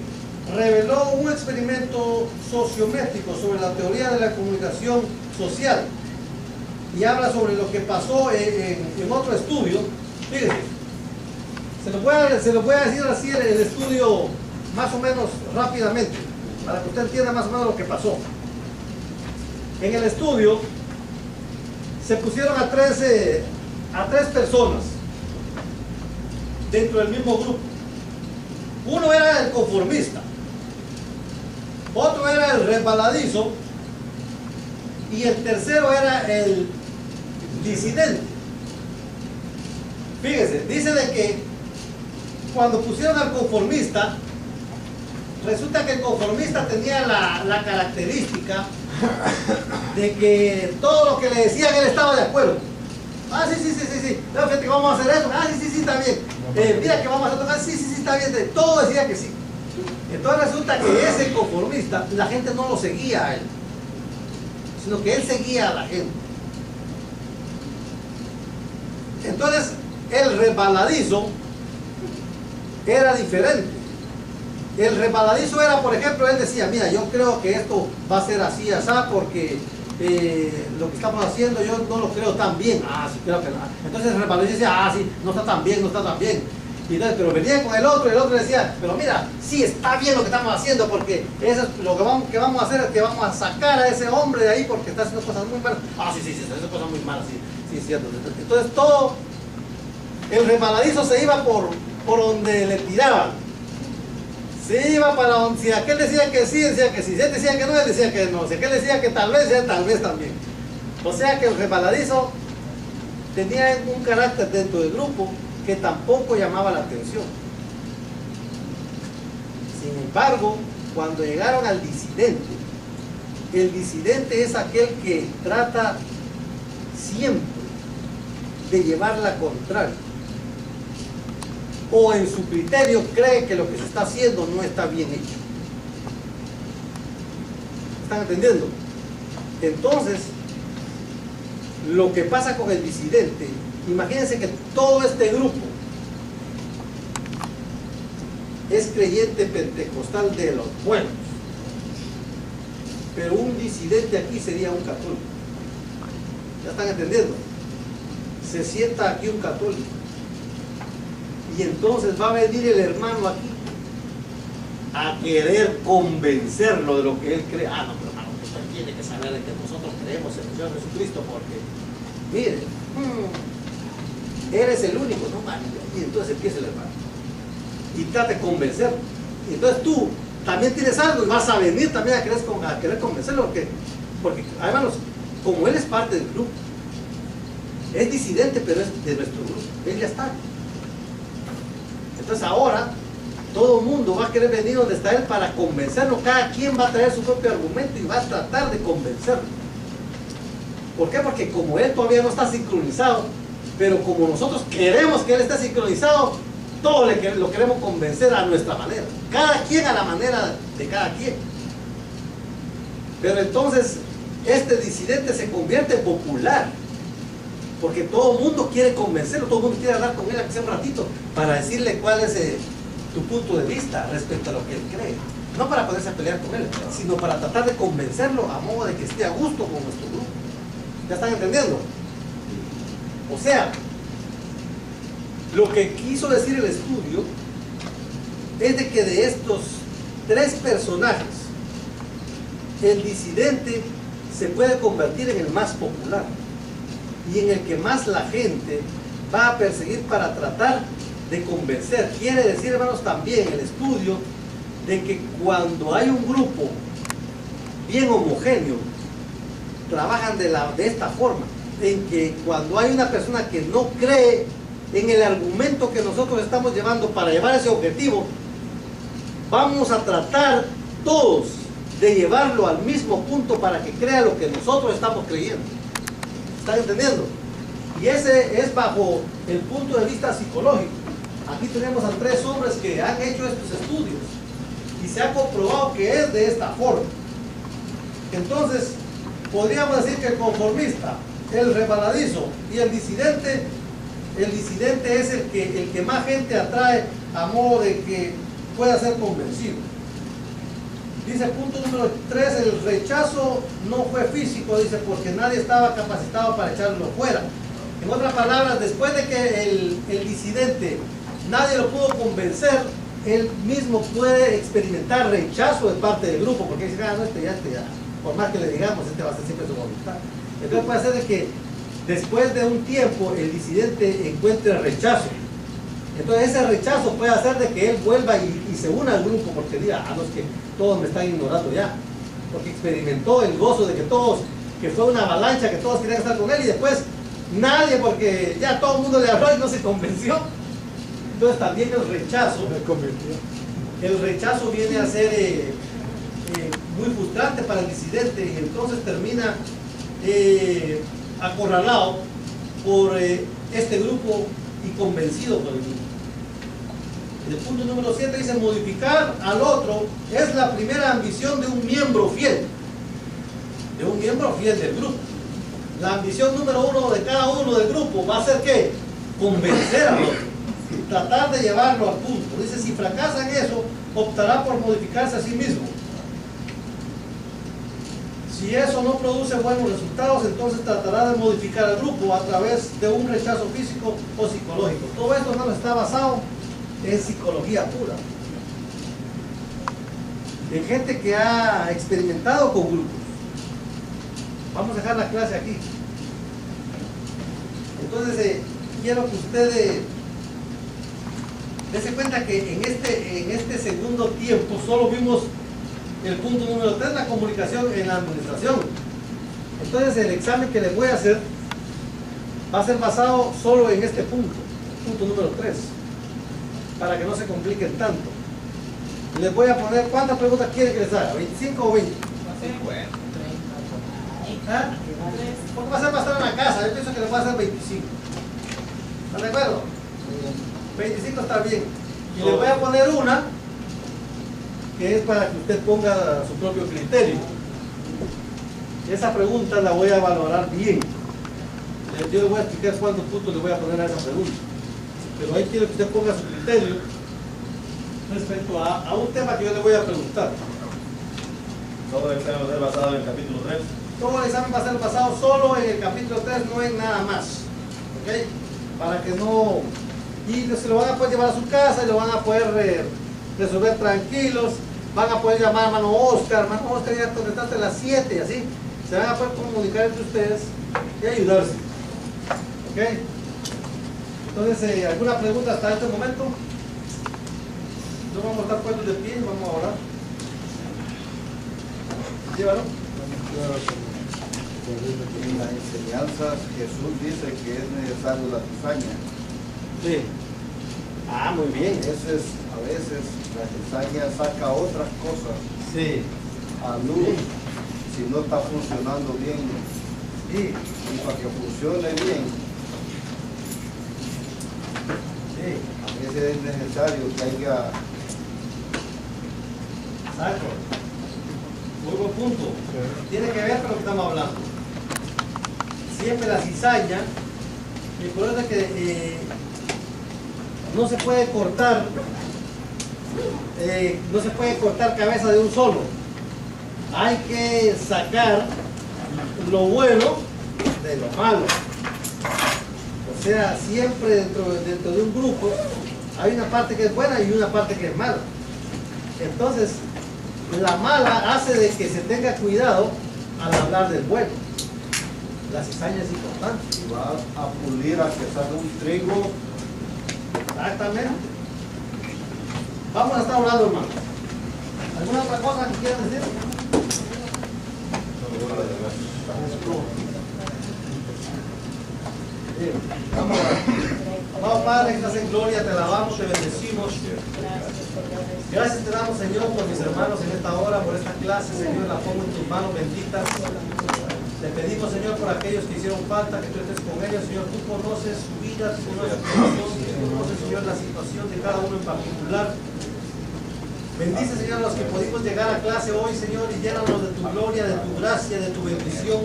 reveló un experimento sociométrico sobre la teoría de la comunicación social, y habla sobre lo que pasó en otro estudio. Fíjense, se lo voy a decir así el estudio más o menos rápidamente, para que usted entienda más o menos lo que pasó. En el estudio se pusieron a tres personas dentro del mismo grupo. Uno era el conformista, otro era el resbaladizo y el tercero era el disidente. Fíjese, dice de que cuando pusieron al conformista, resulta que el conformista tenía la característica de que todo lo que le decían él estaba de acuerdo. Ah, sí, no, fíjate que vamos a hacer eso. Ah, sí, está bien. Mira que vamos a hacer esto. Ah, sí, está bien. Todo decía que sí. Entonces resulta que ese conformista, la gente no lo seguía a él, sino que él seguía a la gente. Entonces, el resbaladizo era diferente. El resbaladizo era, por ejemplo, él decía, mira, yo creo que esto va a ser así, así, porque lo que estamos haciendo yo no lo creo tan bien. Ah, sí, creo que no. Entonces el resbaladizo decía, ah, sí, no está tan bien, no está tan bien. Y entonces, pero venía con el otro y el otro decía, pero mira, sí está bien lo que estamos haciendo, porque eso es lo que vamos a hacer, es que vamos a sacar a ese hombre de ahí porque está haciendo cosas muy malas. Ah, sí, está haciendo cosas muy malas, sí, es cierto. Entonces todo, el resbaladizo se iba por donde le tiraban. Se iba para donde, si aquel decía que sí, decía que sí. Si él decía que no, él decía que no. Si aquel decía que tal vez, decía tal vez también. O sea que el resbaladizo tenía un carácter dentro del grupo que tampoco llamaba la atención. Sin embargo, cuando llegaron al disidente, el disidente es aquel que trata siempre de llevar la contraria, o en su criterio cree que lo que se está haciendo no está bien hecho. ¿Están entendiendo? Entonces, lo que pasa con el disidente, imagínense que todo este grupo es creyente pentecostal de los buenos, pero un disidente aquí sería un católico. ¿Ya están entendiendo? Se sienta aquí un católico y entonces va a venir el hermano aquí a querer convencerlo de lo que él cree. Ah, no, pero hermano, usted tiene que saber de que nosotros creemos en el Señor Jesucristo, porque mire, eres el único, no man. Y entonces empieza el hermano y trata de convencerlo. Y entonces tú también tienes algo y vas a venir también a querer convencerlo, porque hermanos, como él es parte del grupo, es disidente, pero es de nuestro grupo, él ya está. Entonces ahora todo el mundo va a querer venir donde está él para convencerlo. Cada quien va a traer su propio argumento y va a tratar de convencerlo. ¿Por qué? Porque como él todavía no está sincronizado, pero como nosotros queremos que él esté sincronizado, todo lo queremos convencer a nuestra manera, cada quien a la manera de cada quien. Pero entonces este disidente se convierte en popular, porque todo el mundo quiere convencerlo, todo el mundo quiere hablar con él aunque sea un ratito para decirle cuál es tu punto de vista respecto a lo que él cree. No para poderse a pelear con él, sino para tratar de convencerlo a modo de que esté a gusto con nuestro grupo. ¿Ya están entendiendo? O sea, lo que quiso decir el estudio es de que de estos tres personajes, el disidente se puede convertir en el más popular y en el que más la gente va a perseguir para tratar de convencer. Quiere decir, hermanos, también el estudio de que cuando hay un grupo bien homogéneo, trabajan de esta forma, en que cuando hay una persona que no cree en el argumento que nosotros estamos llevando para llevar ese objetivo, vamos a tratar todos de llevarlo al mismo punto para que crea lo que nosotros estamos creyendo. ¿Están entendiendo? Y ese es bajo el punto de vista psicológico. Aquí tenemos a 3 hombres que han hecho estos estudios y se ha comprobado que es de esta forma. Entonces, podríamos decir que el conformista, el resbaladizo y el disidente es el que más gente atrae a modo de que pueda ser convencido. Dice punto número 3, el rechazo no fue físico, dice, porque nadie estaba capacitado para echarlo fuera. En otras palabras, después de que el disidente nadie lo pudo convencer, él mismo puede experimentar rechazo de parte del grupo, porque dice, no, este ya, por más que le digamos, este va a ser siempre su voluntad. Entonces puede ser de que después de un tiempo el disidente encuentre rechazo. Entonces ese rechazo puede hacer de que él vuelva y se una al grupo, porque diga, no, es que todos me están ignorando ya, porque experimentó el gozo de que todos, que fue una avalancha, que todos querían estar con él, y después nadie, porque ya todo el mundo le habló y no se convenció. Entonces también el rechazo viene a ser muy frustrante para el disidente, y entonces termina acorralado por este grupo y convencido por el grupo. El punto número 7 dice, modificar al otro es la primera ambición de un miembro fiel, del grupo. La ambición número 1 de cada uno del grupo va a ser ¿qué? Convencer al otro, tratar de llevarlo al punto. Dice, si fracasa en eso, optará por modificarse a sí mismo. Si eso no produce buenos resultados, entonces tratará de modificar al grupo a través de un rechazo físico o psicológico. Todo esto no está basado en psicología pura, en gente que ha experimentado con grupos. Vamos a dejar la clase aquí. Entonces quiero que ustedes dense cuenta que en este segundo tiempo solo vimos el punto número 3, la comunicación en la administración. Entonces el examen que les voy a hacer va a ser basado solo en este punto número 3, para que no se compliquen tanto. Les voy a poner, ¿cuántas preguntas quieren que les haga? ¿25 o 20? ¿Ah? Porque va a ser bastante en la casa, yo pienso que les voy a hacer 25. ¿Están de acuerdo? 25 está bien. Y les voy a poner una que es para que usted ponga su propio criterio. Esa pregunta la voy a valorar bien. Yo le voy a explicar cuántos puntos le voy a poner a esa pregunta. Pero ahí quiero que usted ponga su criterio respecto a un tema que yo le voy a preguntar. Todo el examen va a ser basado en el capítulo 3. Todo el examen va a ser basado solo en el capítulo 3, no en nada más. ¿Ok? Para que no... Y se lo van a poder llevar a su casa y lo van a poder resolver tranquilos. Van a poder llamar a hermano Oscar, ya contestaste a las 7 y así. Se van a poder comunicar entre ustedes y ayudarse. ¿Ok? Entonces, ¿alguna pregunta hasta este momento? No vamos a estar puestos de pie, vamos a orar. Llévalo. En las enseñanzas Jesús dice que es necesario la cizaña. Sí. Ah, muy bien. A veces la cizaña saca otras cosas Sí. a luz si no está funcionando bien. Sí. Y para que funcione bien, Sí. a veces es necesario que haya... Exacto. Muy buen punto. Tiene que ver con lo que estamos hablando. Siempre la cizaña, el problema es que no se puede cortar, cabeza de un solo. Hay que sacar lo bueno de lo malo. O sea, siempre dentro de un grupo hay una parte que es buena y una parte que es mala. Entonces, la mala hace de que se tenga cuidado al hablar del bueno. La cizaña es importante. Y va a pulir a que salga un trigo. Exactamente. Vamos a estar hablando, hermano. ¿Alguna otra cosa que quieran decir? Bien. Vamos a Padre, que estás en gloria, te alabamos, te bendecimos. Gracias te damos, Señor, por mis hermanos en esta hora, por esta clase, Señor, la pongo en tus manos benditas. Te pedimos, Señor, por aquellos que hicieron falta, que tú estés con ellos, Señor. Tú conoces su vida, tú conoces su corazón, tú conoces, Señor, la situación de cada uno en particular. Bendice, Señor, a los que pudimos llegar a clase hoy, Señor, y llénanos de tu gloria, de tu gracia, de tu bendición.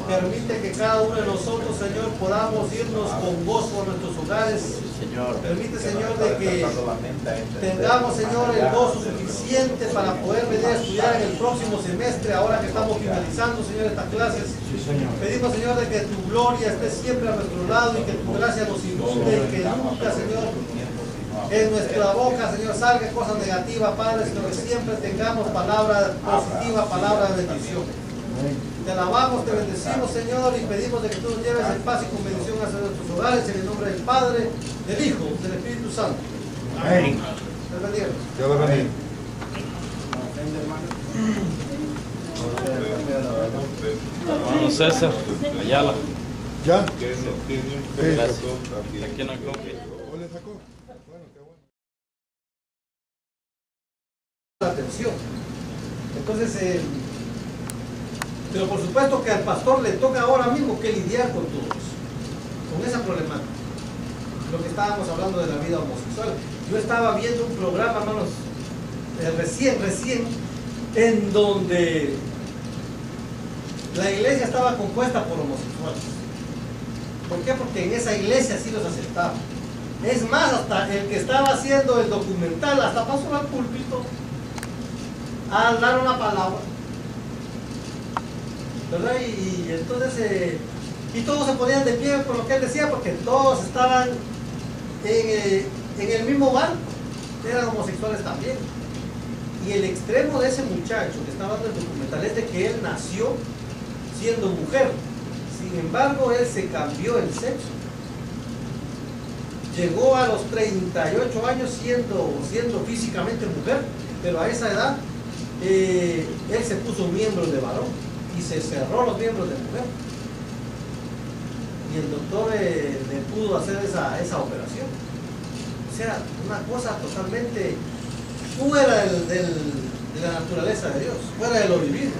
Permite que cada uno de nosotros, Señor, podamos irnos con gozo a nuestros hogares. Permite, Señor, de que tengamos, Señor, el gozo suficiente para poder venir a estudiar en el próximo semestre, ahora que estamos finalizando, Señor, estas clases. Pedimos, Señor, de que tu gloria esté siempre a nuestro lado y que tu gracia nos inunde y que nunca, Señor, en nuestra boca, Señor, salga cosas negativas, Padre, sino que siempre tengamos palabra positiva, palabra de bendición. Te alabamos, te bendecimos, Señor, y pedimos de que tú nos lleves en paz y con bendición hacia nuestros hogares, en el nombre del Padre, del Hijo, del Espíritu Santo. Amén. Dios bendiga. Dios le bendiga. Hermano César, Ayala. ¿Ya? Gracias. Aquí no hay copia. ¿O le sacó? Bueno, qué bueno. La atención. Entonces, pero por supuesto que al pastor le toca ahora mismo que lidiar con todo eso, con esa problemática. Lo que estábamos hablando de la vida homosexual. Yo estaba viendo un programa, hermanos, recién, en donde la iglesia estaba compuesta por homosexuales. ¿Por qué? Porque en esa iglesia sí los aceptaban. Es más, hasta el que estaba haciendo el documental, hasta pasó al púlpito a dar una palabra, ¿verdad? Y entonces, y todos se ponían de pie por lo que él decía, porque todos estaban en el mismo barco, eran homosexuales también. Y el extremo de ese muchacho que estaba dando el documental es de que él nació siendo mujer. Sin embargo, él se cambió el sexo. Llegó a los 38 años siendo físicamente mujer, pero a esa edad él se puso miembros de varón y se cerró los miembros de mujer. Y el doctor le pudo hacer esa operación. O sea, una cosa totalmente fuera de la naturaleza de Dios, fuera de lo vivido.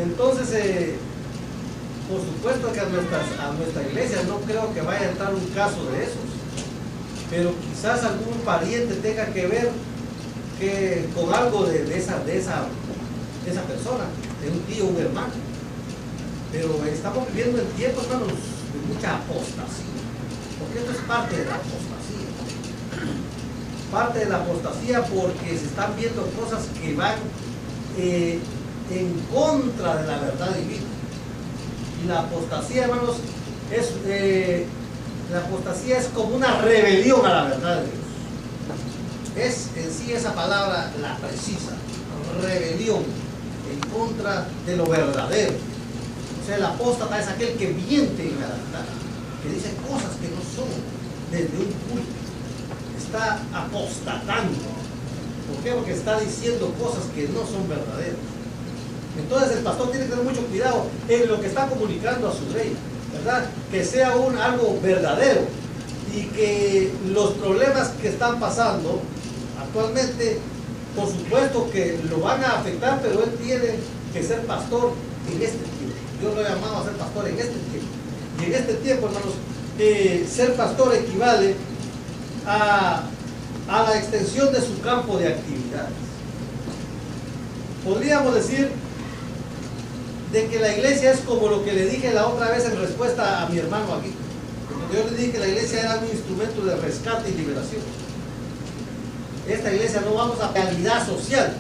Entonces, por supuesto que a nuestra iglesia no creo que vaya a entrar un caso de esos, pero quizás algún pariente tenga que ver con algo de esa persona, de un tío, un hermano. Pero estamos viviendo en tiempos, hermanos, de mucha apostasía, porque esto es parte de la apostasía. Parte de la apostasía porque se están viendo cosas que van en contra de la verdad divina. Y la apostasía, hermanos, la apostasía es como una rebelión a la verdad de Dios. Es en sí esa palabra la precisa, rebelión en contra de lo verdadero. O sea, el apóstata es aquel que miente en la verdad, que dice cosas que no son desde un culto. Está apostatando. ¿Por qué? Porque está diciendo cosas que no son verdaderas. Entonces el pastor tiene que tener mucho cuidado en lo que está comunicando a su reina, ¿verdad? Que sea algo verdadero y que los problemas que están pasando actualmente, por supuesto que lo van a afectar, pero él tiene que ser pastor en este tiempo. Dios lo ha llamado a ser pastor en este tiempo. Y en este tiempo, hermanos, ser pastor equivale a la extensión de su campo de actividades. Podríamos decir de que la iglesia es como lo que le dije la otra vez en respuesta a mi hermano aquí. Cuando yo le dije que la iglesia era un instrumento de rescate y liberación. Esta iglesia no vamos a realidad social.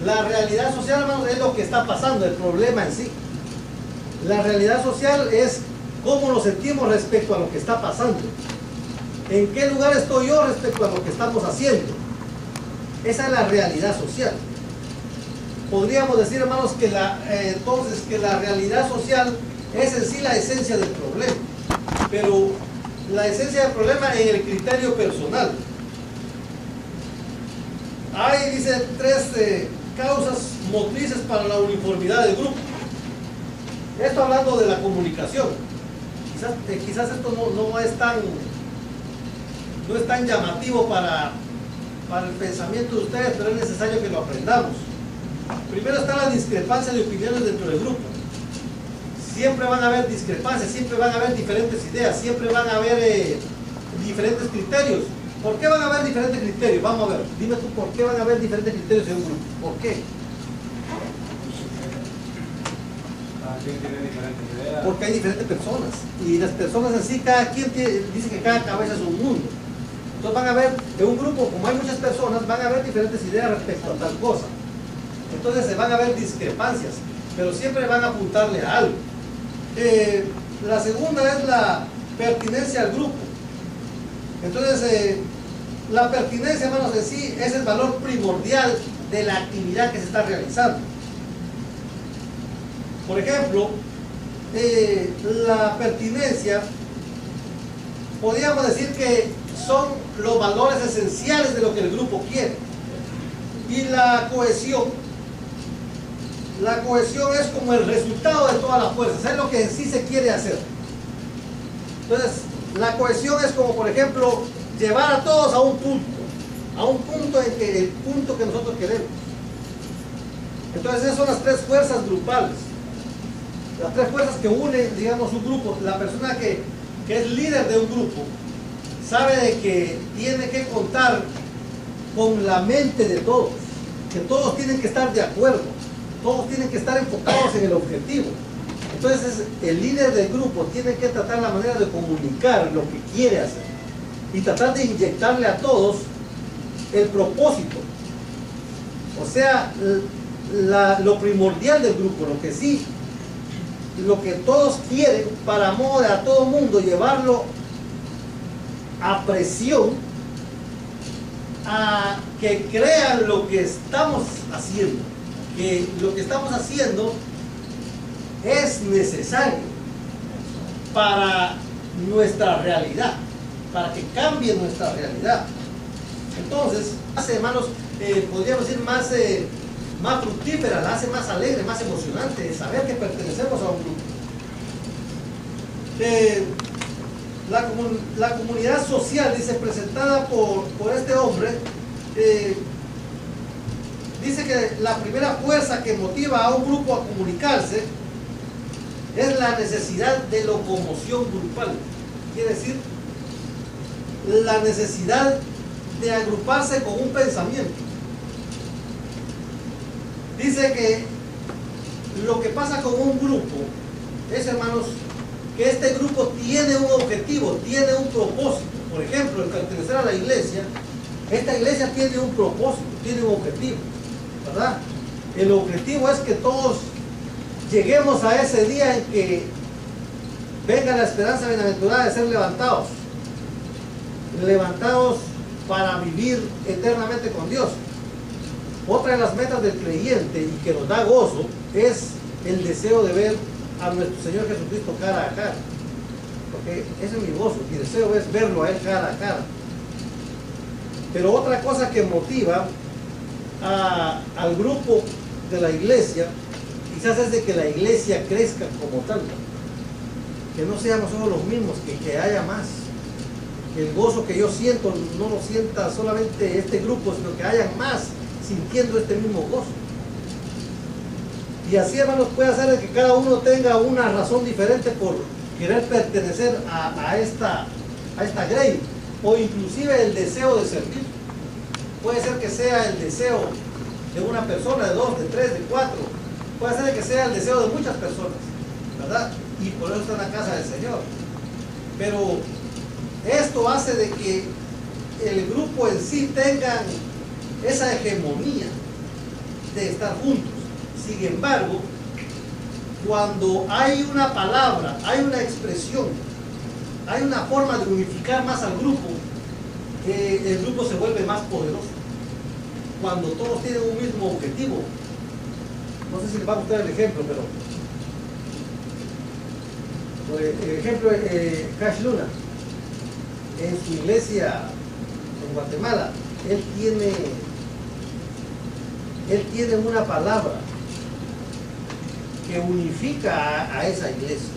La realidad social, hermanos, es lo que está pasando, el problema en sí. La realidad social es cómo nos sentimos respecto a lo que está pasando. ¿En qué lugar estoy yo respecto a lo que estamos haciendo? Esa es la realidad social. Podríamos decir, hermanos, que entonces que la realidad social es en sí la esencia del problema, pero la esencia del problema en el criterio personal. Hay, dice, 3 causas motrices para la uniformidad del grupo. Esto hablando de la comunicación. quizás esto no es tan llamativo para el pensamiento de ustedes, pero es necesario que lo aprendamos. Primero está la discrepancia de opiniones dentro del grupo. Siempre van a haber discrepancias, siempre van a haber diferentes ideas, siempre van a haber diferentes criterios. ¿Por qué van a haber diferentes criterios? Vamos a ver, dime tú por qué van a haber diferentes criterios en un grupo. ¿Por qué? Tiene diferentes ideas. Porque hay diferentes personas. Y las personas en sí, cada quien dice que cada cabeza es un mundo. Entonces van a haber, en un grupo, como hay muchas personas, van a haber diferentes ideas respecto a tal cosa. Entonces se van a haber discrepancias, pero siempre van a apuntarle a algo. La segunda es la pertinencia al grupo. Entonces, la pertinencia, hermanos, en sí es el valor primordial de la actividad que se está realizando. Por ejemplo, la pertinencia, podríamos decir que son los valores esenciales de lo que el grupo quiere. Y la cohesión es como el resultado de todas las fuerzas, es lo que en sí se quiere hacer. Entonces, la cohesión es como, por ejemplo, llevar a todos a un punto en que el punto que nosotros queremos. Entonces, esas son las tres fuerzas grupales, las tres fuerzas que unen, digamos, un grupo. La persona que es líder de un grupo sabe de que tiene que contar con la mente de todos, que todos tienen que estar de acuerdo, todos tienen que estar enfocados en el objetivo. Entonces el líder del grupo tiene que tratar la manera de comunicar lo que quiere hacer y tratar de inyectarle a todos el propósito, o sea, lo primordial del grupo, lo que todos quieren, para amor a todo mundo, llevarlo a presión, a que crean lo que estamos haciendo, que lo que estamos haciendo es necesario para nuestra realidad, para que cambie nuestra realidad. Entonces, hace, hermanos, podríamos decir más fructífera, la hace más alegre, más emocionante, saber que pertenecemos a un grupo. La comunidad social, dice, presentada por este hombre, dice que la primera fuerza que motiva a un grupo a comunicarse es la necesidad de locomoción grupal. Quiere decir, la necesidad de agruparse con un pensamiento. Dice que lo que pasa con un grupo es, hermanos, que este grupo tiene un objetivo, tiene un propósito. Por ejemplo, el pertenecer a la iglesia, esta iglesia tiene un propósito, tiene un objetivo, ¿verdad? El objetivo es que todos lleguemos a ese día en que venga la esperanza bienaventurada de ser levantados para vivir eternamente con Dios. Otra de las metas del creyente y que nos da gozo es el deseo de ver a nuestro Señor Jesucristo cara a cara, porque ese es mi gozo, mi deseo es verlo a Él cara a cara. Pero otra cosa que motiva al grupo de la iglesia, quizás es de que la iglesia crezca como tal, que no seamos solo los mismos, que haya más, que el gozo que yo siento no lo sienta solamente este grupo, sino que haya más sintiendo este mismo gozo. Y así, hermanos, puede hacer que cada uno tenga una razón diferente por querer pertenecer a esta grey, o inclusive el deseo de servir. Puede ser que sea el deseo de una persona, de dos, de tres, de cuatro. Puede ser que sea el deseo de muchas personas, ¿verdad? Y por eso está en la casa del Señor. Pero esto hace de que el grupo en sí tenga esa hegemonía de estar juntos. Sin embargo, cuando hay una palabra, hay una expresión, hay una forma de unificar más al grupo, el grupo se vuelve más poderoso. Cuando todos tienen un mismo objetivo. No sé si les va a gustar el ejemplo, pero por ejemplo, Cash Luna, en su iglesia en Guatemala, él tiene una palabra que unifica a esa iglesia.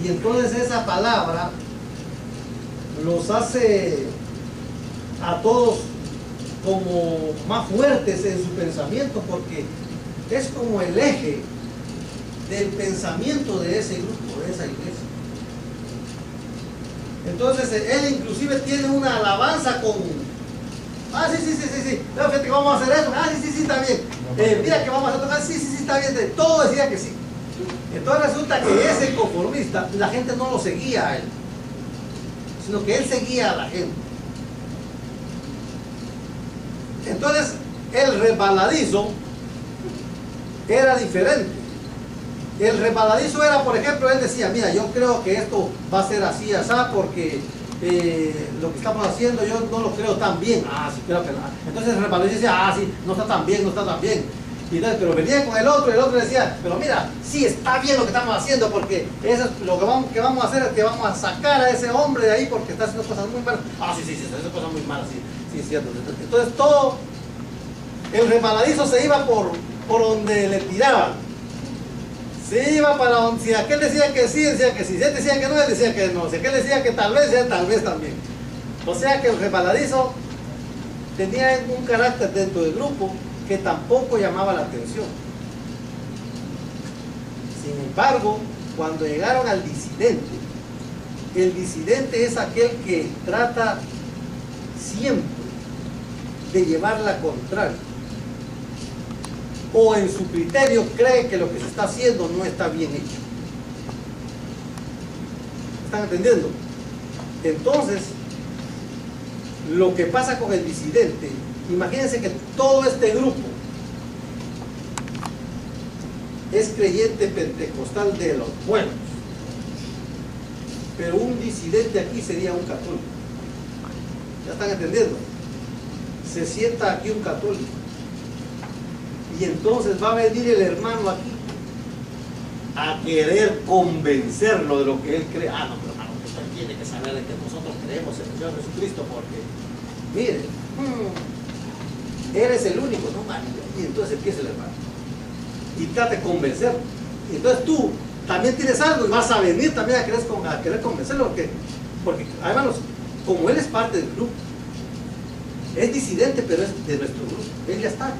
Y entonces esa palabra los hace a todos como más fuertes en su pensamiento, porque es como el eje del pensamiento de ese grupo, de esa iglesia. Entonces él inclusive tiene una alabanza con: ah, sí, no, fíjate que vamos a hacer eso, ah, sí, está bien, mira que vamos a tocar, sí, está bien, todo decía que sí. Entonces resulta que ese conformista, la gente no lo seguía a él, sino que él seguía a la gente. Entonces el resbaladizo era diferente. El resbaladizo era, por ejemplo, él decía: mira, yo creo que esto va a ser así, así, porque lo que estamos haciendo yo no lo creo tan bien. Ah, sí, creo que no. Entonces el resbaladizo decía: ah, sí, no está tan bien. Y entonces, pero venía con el otro, y el otro decía: pero mira, sí está bien lo que estamos haciendo, porque eso es lo que vamos a hacer, es que vamos a sacar a ese hombre de ahí porque está haciendo cosas muy malas. Ah, sí, está haciendo cosas muy malas, sí, cierto. Entonces todo el resbaladizo se iba por donde le tiraban. Se iba para donde, si aquel decía que sí, decía que sí, si él decía que no, él decía que no, si aquel decía que tal vez, tal vez también. O sea que el resbaladizo tenía un carácter dentro del grupo que tampoco llamaba la atención. Sin embargo, cuando llegaron al disidente, el disidente es aquel que trata siempre de llevar la contraria, o en su criterio cree que lo que se está haciendo no está bien hecho. ¿Están entendiendo? Entonces, lo que pasa con el disidente, imagínense que todo este grupo es creyente pentecostal de los buenos, pero un disidente aquí sería un católico. ¿Ya están entendiendo? Se sienta aquí un católico, y entonces va a venir el hermano aquí a querer convencerlo de lo que él cree. Ah, no, pero hermano, usted tiene que saber de que nosotros creemos en el Señor Jesucristo, porque mire, eres el único, no man. Y entonces empieza el hermano y trata de convencerlo, y entonces tú también tienes algo y vas a venir también a querer convencerlo, porque hermanos, como él es parte del grupo, es disidente, pero es de nuestro grupo, él ya está.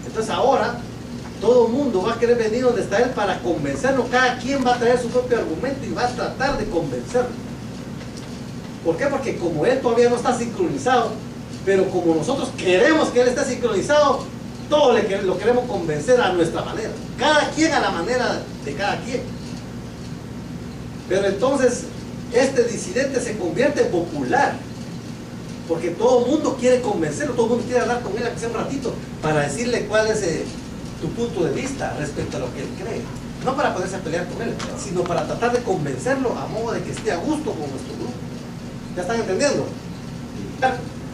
Entonces ahora todo el mundo va a querer venir donde está él para convencerlo. Cada quien va a traer su propio argumento y va a tratar de convencerlo. ¿Por qué? Porque como él todavía no está sincronizado, pero como nosotros queremos que él esté sincronizado, todo lo queremos convencer a nuestra manera, cada quien a la manera de cada quien. Pero entonces este disidente se convierte en popular, porque todo el mundo quiere convencerlo, todo el mundo quiere hablar con él, aunque sea un ratito, para decirle cuál es tu punto de vista respecto a lo que él cree. No para poderse pelear con él, sino para tratar de convencerlo a modo de que esté a gusto con nuestro grupo. ¿Ya están entendiendo?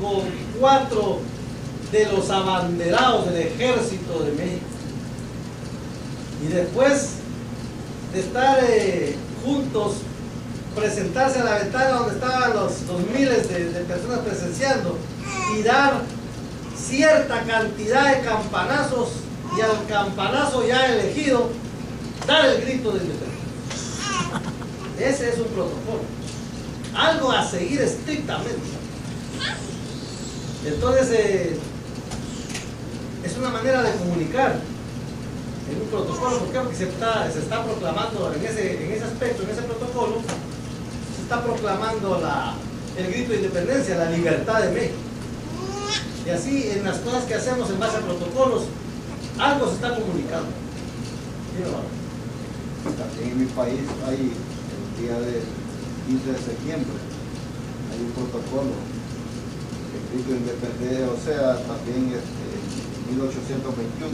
Con 4 de los abanderados del ejército de México, y después de estar juntos, presentarse a la ventana donde estaban los miles de personas presenciando y dar cierta cantidad de campanazos, y al campanazo ya elegido dar el grito de independencia. Ese es un protocolo, algo a seguir estrictamente. Entonces es una manera de comunicar en un protocolo. ¿Por qué? Porque se está proclamando en ese aspecto, en ese protocolo, se está proclamando el grito de independencia, la libertad de México. Y así en las cosas que hacemos en base a protocolos, algo se está comunicando. También en mi país hay el día del 15 de septiembre, hay un protocolo, el grito de independencia, o sea, también 1821.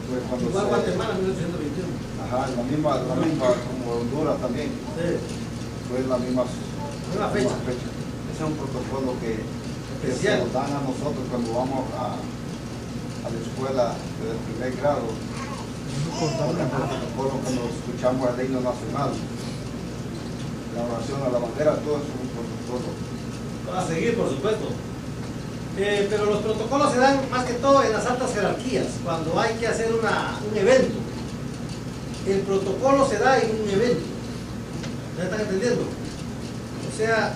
Fue cuando igual Guatemala, 1821. Ajá, la misma como Honduras también. Sí. Fue la misma fecha. Ese es un protocolo que se nos dan a nosotros cuando vamos a la escuela del primer grado. Un protocolo que nos escuchamos el himno nacional, la oración a la bandera, todo es un protocolo. Va a seguir, por supuesto. Pero los protocolos se dan más que todo en las altas jerarquías, cuando hay que hacer un evento. el protocolo se da en un evento. ¿Me están entendiendo? O sea,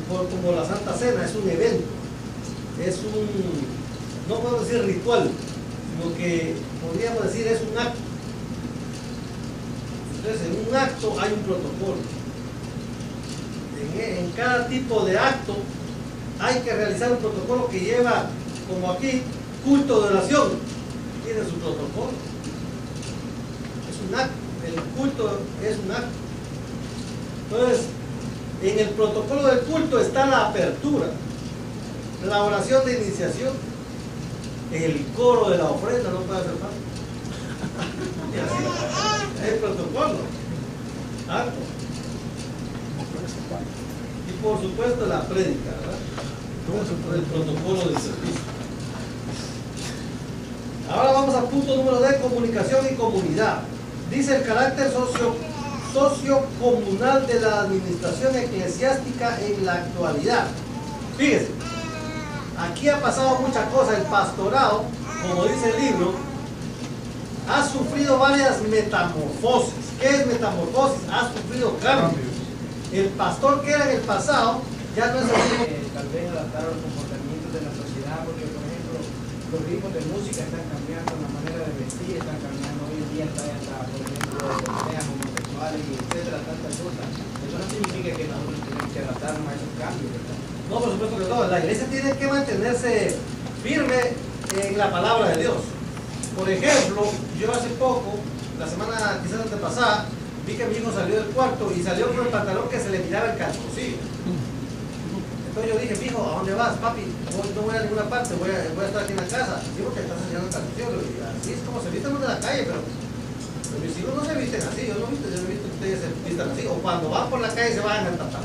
como la Santa Cena es un evento, es un, no podemos decir ritual, sino que podríamos decir es un acto. Entonces, en un acto hay un protocolo. En cada tipo de acto hay que realizar un protocolo que lleva, como aquí, culto de oración. Tiene su protocolo. Es un acto. El culto es un acto. Entonces, en el protocolo del culto está la apertura, la oración de iniciación, el coro de la ofrenda, no puede hacer falta. Y así, el protocolo. Acto. Y por supuesto la prédica, ¿verdad? El protocolo del servicio. Ahora vamos al punto número D, comunicación y comunidad. Dice el carácter sociocomunal de la administración eclesiástica en la actualidad. Fíjense, aquí ha pasado muchas cosas. El pastorado, como dice el libro, ha sufrido varias metamorfosis. ¿Qué es metamorfosis? Ha sufrido cambios. El pastor que era en el pasado ya no es el mismo. Tal vez adaptar a los comportamientos de la sociedad, porque por ejemplo los ritmos de música están cambiando, la manera de vestir están cambiando, hoy en día está hasta, por ejemplo, sean homosexuales y etcétera, tantas cosas. Eso no significa que nosotros tenemos que adaptarnos a esos cambios, ¿verdad? No, por supuesto que no. La iglesia tiene que mantenerse firme en la palabra de Dios. Por ejemplo, yo hace poco, la semana quizás antepasada, vi que mi hijo salió del cuarto y salió con el pantalón que se le miraba el calzoncillo. Entonces yo dije, hijo, ¿a dónde vas, papi? No voy a ninguna parte, voy a estar aquí en la casa. Digo que estás enseñando el calzoncillo. Y así es como se visten los de la calle, pero mis hijos no se visten así. Yo no he visto que ustedes se vistan así. O cuando van por la calle se van a tapar.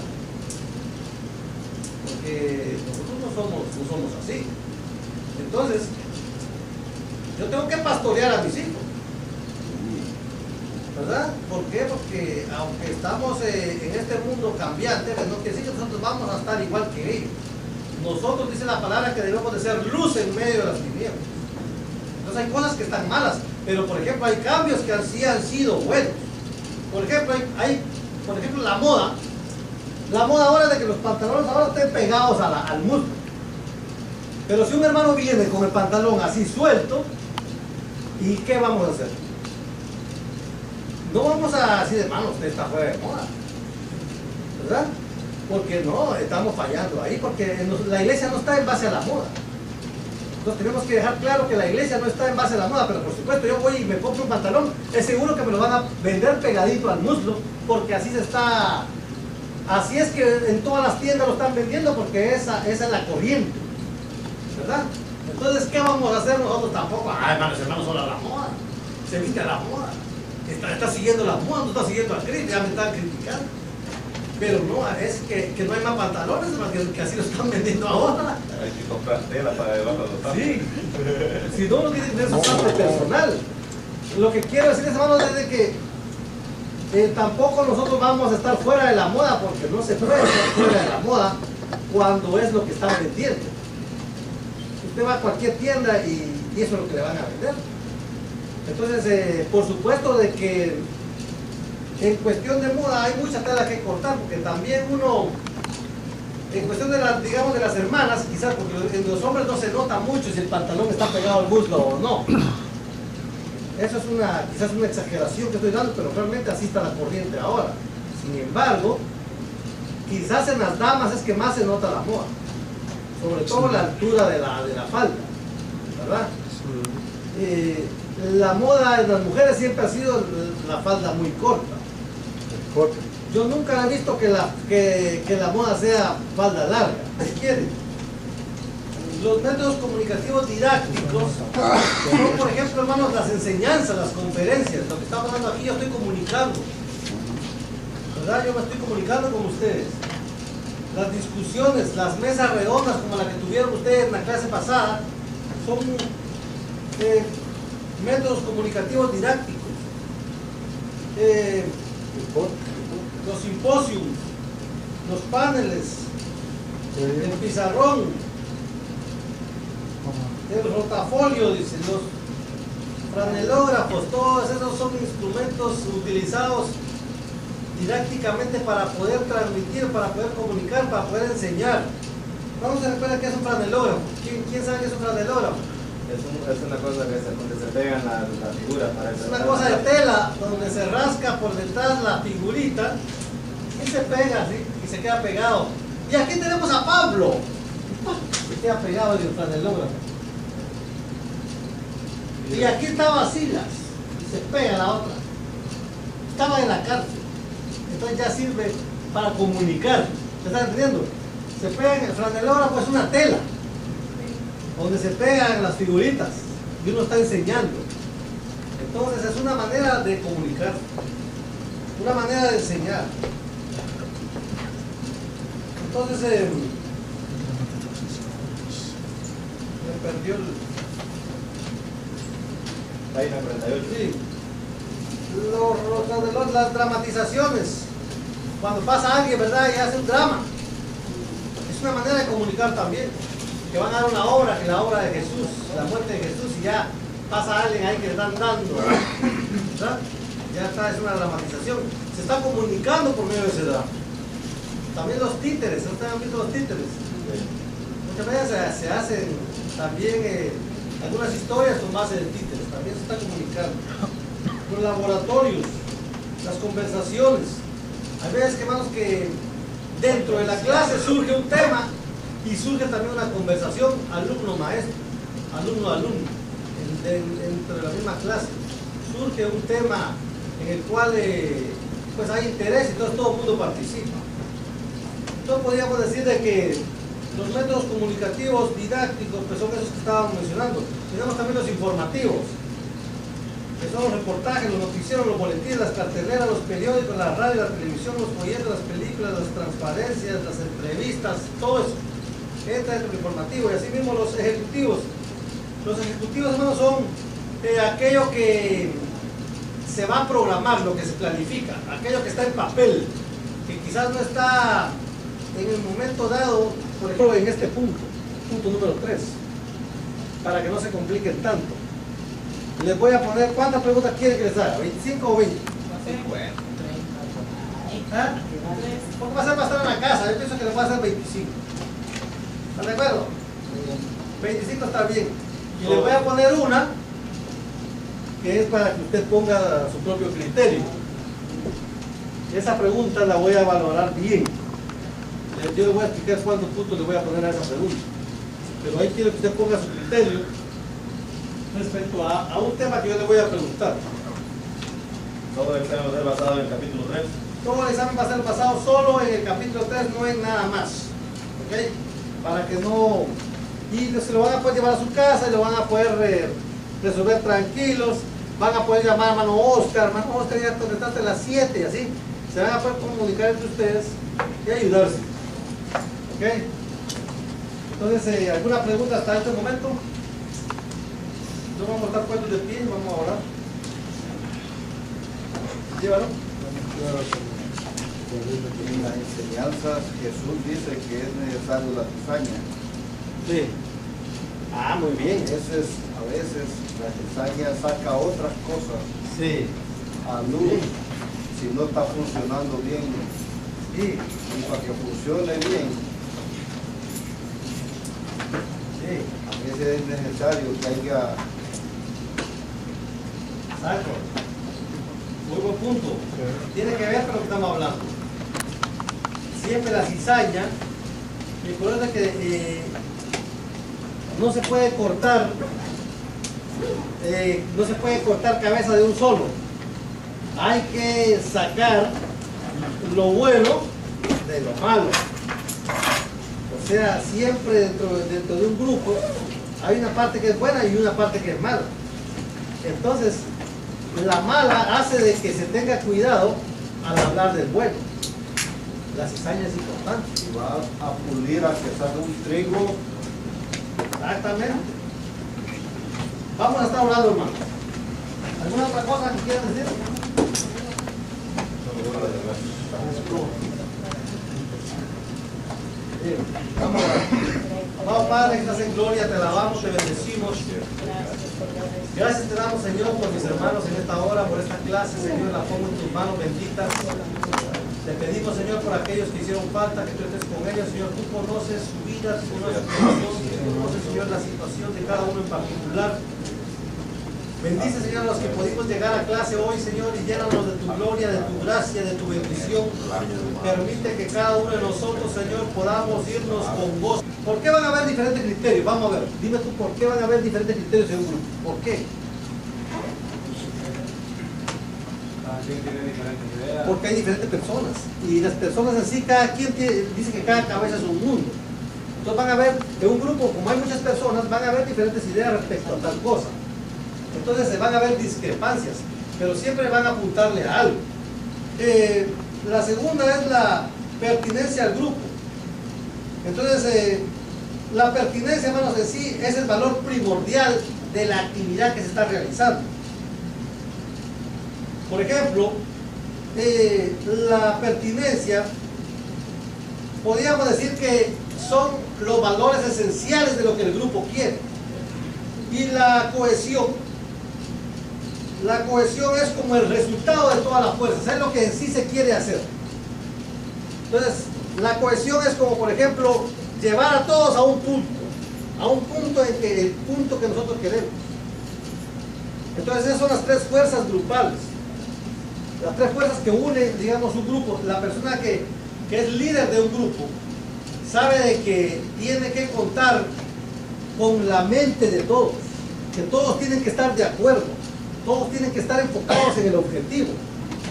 Porque nosotros no somos así. Entonces, yo tengo que pastorear a mis hijos. ¿Verdad? ¿Por qué? Porque aunque estamos en este mundo cambiante, pues no quiere decir que nosotros vamos a estar igual que ellos. Nosotros, dice la palabra, que debemos de ser luz en medio de las tinieblas. Entonces hay cosas que están malas, pero por ejemplo hay cambios que sí han sido buenos. Por ejemplo, por ejemplo la moda. La moda ahora es de que los pantalones ahora estén pegados al muslo. Pero si un hermano viene con el pantalón así suelto, ¿y qué vamos a hacer? No vamos a decir, hermano, usted está fuera de moda, ¿verdad? Porque no, estamos fallando ahí, porque la iglesia no está en base a la moda. Entonces tenemos que dejar claro que la iglesia no está en base a la moda, pero por supuesto yo voy y me compro un pantalón, es seguro que me lo van a vender pegadito al muslo, porque así es que en todas las tiendas lo están vendiendo, porque esa es la corriente, ¿verdad? Entonces, ¿qué vamos a hacer nosotros tampoco? Hermanos, solo a la moda, se viste a la moda. Está siguiendo la moda, no está siguiendo a Cristo, ya me están criticando. Pero no, es que no hay más pantalones, que así lo están vendiendo ahora. Hay que comprar tela para debajo de los zapatos. Sí, si no, no tiene que tener su parte personal. Lo que quiero decir, hermanos, es de que tampoco nosotros vamos a estar fuera de la moda, porque no se puede estar fuera de la moda cuando es lo que están vendiendo. Usted va a cualquier tienda y eso es lo que le van a vender. Entonces, por supuesto de que en cuestión de moda hay mucha tela que cortar, porque también uno, en cuestión de digamos de las hermanas, quizás porque en los hombres no se nota mucho si el pantalón está pegado al muslo o no. Eso es quizás una exageración que estoy dando, pero realmente así está la corriente ahora. Sin embargo, quizás en las damas es que más se nota la moda, sobre todo la altura de la falda, ¿verdad? La moda en las mujeres siempre ha sido la falda muy corta. Yo nunca he visto que la moda sea falda larga. ¿Qué quieren? Los métodos comunicativos didácticos son, por ejemplo, hermanos, las enseñanzas, las conferencias. Lo que estamos hablando aquí, yo estoy comunicando, ¿verdad? Yo me estoy comunicando con ustedes. Las discusiones, las mesas redondas como la que tuvieron ustedes en la clase pasada, son métodos comunicativos didácticos. Los simposios, los paneles, el pizarrón, el rotafolio, dicen franelógrafos, todos esos son instrumentos utilizados didácticamente para poder transmitir, para poder comunicar, para poder enseñar. Vamos a recuerda que es un franelógrafo. ¿Quién sabe qué es un franelógrafo? Es una cosa que donde se pegan las figuras para Es una cosa de tela donde se rasca por detrás la figurita y se pega así y se queda pegado. Y aquí tenemos a Pablo. Se queda pegado en el franelógrafo. Y aquí estaba Silas y se pega la otra. Estaba en la cárcel. Entonces ya sirve para comunicar. ¿Se están entendiendo? Se pega en el franelógrafo, es una tela donde se pegan las figuritas y uno está enseñando. Entonces es una manera de comunicar, una manera de enseñar. Entonces me perdió el... Página 48. Sí. Las dramatizaciones, cuando pasa alguien, ¿verdad? Y hace un drama, es una manera de comunicar también. Que van a dar una obra, que la obra de Jesús, la muerte de Jesús, y ya pasa alguien ahí que le están dando, ¿verdad? Ya está, es una dramatización. Se está comunicando por medio de ese drama. También los títeres, ¿ustedes han visto los títeres? Muchas veces se hacen también algunas historias con base de títeres, también se está comunicando. Los laboratorios, las conversaciones. Hay veces, hermanos, que dentro de la clase surge un tema y surge también una conversación alumno-maestro, alumno-alumno, dentro de la misma clase. Surge un tema en el cual pues hay interés y entonces todo el mundo participa. Entonces podríamos decir de que los métodos comunicativos didácticos pues son esos que estábamos mencionando. Tenemos también los informativos, que son los reportajes, los noticieros, los boletines, las carteleras, los periódicos, la radio, la televisión, los folletos, las películas, las transparencias, las entrevistas, todo eso entra dentro del informativo. Y así mismo los ejecutivos. Los ejecutivos, hermanos, son aquello que se va a programar, lo que se planifica, aquello que está en papel, que quizás no está en el momento dado, por ejemplo, en este punto número 3, para que no se compliquen tanto. Les voy a poner, ¿cuántas preguntas quieren que les haga? ¿25 o 20? 50. ¿Ah? Porque va a ser bastante en la casa, yo pienso que les voy a hacer 25. ¿Están de acuerdo? 25 está bien. Y les voy a poner una que es para que usted ponga su propio criterio. Esa pregunta la voy a valorar bien. Yo le voy a explicar cuántos puntos le voy a poner a esa pregunta. Pero ahí quiero que usted ponga su criterio respecto a un tema que yo le voy a preguntar. Todo el examen va a ser basado en el capítulo 3. Todo el examen va a ser basado solo en el capítulo 3, no en nada más. ¿Ok? Para que no... Y se lo van a poder llevar a su casa y lo van a poder resolver tranquilos. Van a poder llamar a hermano Oscar, ya te conectaste a las 7 y así. Se van a poder comunicar entre ustedes y ayudarse. ¿Ok? Entonces, ¿alguna pregunta hasta este momento? No vamos a estar puestos de pie, vamos a orar. Llévalo. En las enseñanzas Jesús dice que es necesario la cizaña. Sí. Ah, muy bien. A veces la cizaña saca otras cosas Sí. a luz si no está funcionando bien. Sí. Y para que funcione bien, Sí. a veces es necesario que haya... Exacto. Muy buen punto. Tiene que ver con lo que estamos hablando. Siempre la cizaña, recuerda que no se puede cortar, cabeza de un solo. Hay que sacar lo bueno de lo malo. O sea, siempre dentro de un grupo hay una parte que es buena y una parte que es mala. Entonces, la mala hace de que se tenga cuidado al hablar del bueno. La cizaña es importante. Y va a pulir a que salga un trigo. Exactamente. Vamos a estar hablando, hermano. ¿Alguna otra cosa que quieran decir? Vamos a ver. Amado Padre que estás en gloria, te alabamos, te bendecimos. Gracias te damos, Señor, por mis hermanos en esta hora, por esta clase, Señor, la pongo en tus manos benditas. Te pedimos, Señor, por aquellos que hicieron falta, que tú estés con ellos, Señor. Tú conoces su vida, tú conoces su situación, tú conoces, Señor, la situación de cada uno en particular. Bendice, Señor, a los que pudimos llegar a clase hoy, Señor, y llénanos de tu gloria, de tu gracia, de tu bendición. Permite que cada uno de nosotros, Señor, podamos irnos con gozo. ¿Por qué van a haber diferentes criterios? Vamos a ver, dime tú, ¿por qué van a haber diferentes criterios en un grupo? ¿Por qué? Cada quien tiene diferentes ideas. Porque hay diferentes personas. Y las personas en sí, cada quien dice que cada cabeza es un mundo. Entonces van a haber, en un grupo, como hay muchas personas, van a haber diferentes ideas respecto a tal cosa. Entonces se van a ver discrepancias, pero siempre van a apuntarle a algo. La segunda es la pertinencia al grupo. Entonces, la pertinencia, hermanos, en sí es el valor primordial de la actividad que se está realizando. Por ejemplo, la pertinencia, podríamos decir que son los valores esenciales de lo que el grupo quiere. Y la cohesión es como el resultado de todas las fuerzas, es lo que en sí se quiere hacer. Entonces, la cohesión es como, por ejemplo, llevar a todos a un punto en que el punto que nosotros queremos. Entonces, esas son las tres fuerzas grupales, las tres fuerzas que unen, digamos, un grupo. La persona que es líder de un grupo sabe de que tiene que contar con la mente de todos, que todos tienen que estar de acuerdo, todos tienen que estar enfocados en el objetivo.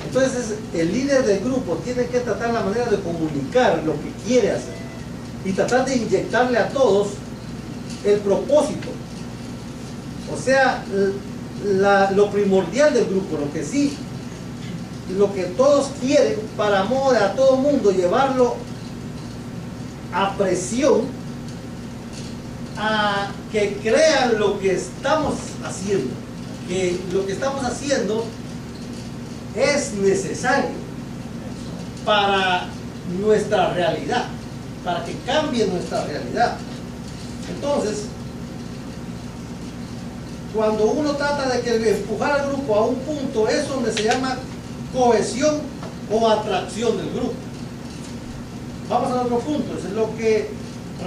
Entonces el líder del grupo tiene que tratar la manera de comunicar lo que quiere hacer y tratar de inyectarle a todos el propósito, o sea, lo primordial del grupo, lo que todos quieren, para modo de a todo mundo llevarlo a presión, a que crean lo que estamos haciendo, que lo que estamos haciendo es necesario para nuestra realidad, para que cambie nuestra realidad. Entonces, cuando uno trata de que empujar al grupo a un punto, es donde se llama cohesión o atracción del grupo. Vamos a otro punto, es lo que